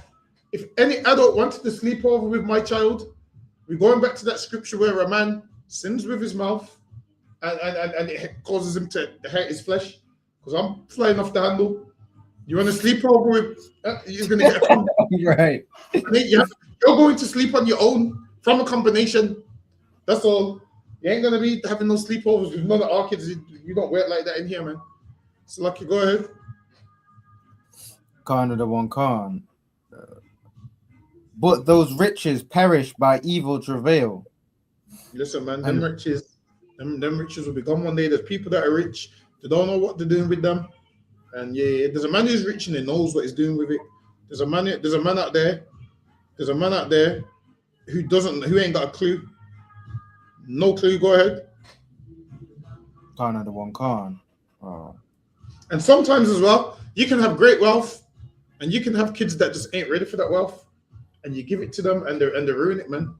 If any adult wanted to sleep over with my child, we're going back to that scripture where a man sins with his mouth and it causes him to hurt his flesh. Because I'm flying off the handle. You want to sleep over with? You're going to get right. You're going to sleep on your own from a combination. That's all. You ain't going to be having no sleepovers with none of our kids. You don't wear it like that in here, man. So, Lucky, go ahead. Khan of the One Khan. But those riches perish by evil travail. Listen, man, them riches will be gone one day. There's people that are rich, they don't know what they're doing with them. And yeah, there's a man who's rich and he knows what he's doing with it. There's a man out there who ain't got a clue. No clue, go ahead. Khan of the One Khan. And sometimes as well, you can have great wealth and you can have kids that just ain't ready for that wealth. And you give it to them and they ruin it, man.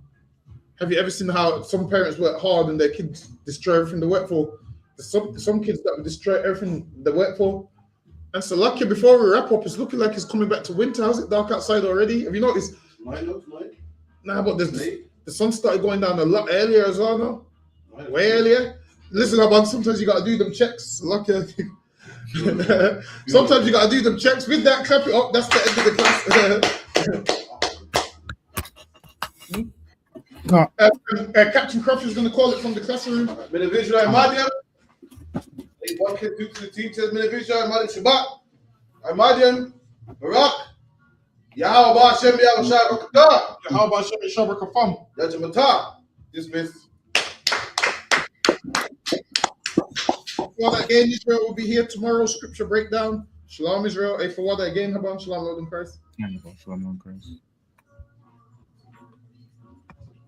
Have you ever seen how some parents work hard and their kids destroy everything they work for? There's some kids that will destroy everything they work for. And so, Lucky, before we wrap up, it's looking like it's coming back to winter. How's it dark outside already? Have you noticed? Nah, but the sun started going down a lot earlier as well, no? Way earlier. Listen, Abang, sometimes you got to do them checks. Lucky. Sometimes you got to do them checks. With that, clap it up. That's the end of the class. Captain Crawford is going to call it from the classroom. Beneficial Ahmadiyya. What can do to the teachers? Beneficial Ahmadiyya Shabbat. Ahmadiyya. Barak. Yahweh Hashem Yahweh Shabbat. Yahweh Hashem Shabbat Kafam. Yajamata. Dismissed. Fawada again, Israel will be here tomorrow. Scripture breakdown. Shalom Israel. Hey, Fawada again, Haban. Shalom, Lord in Christ. Shalom, Lord in Christ.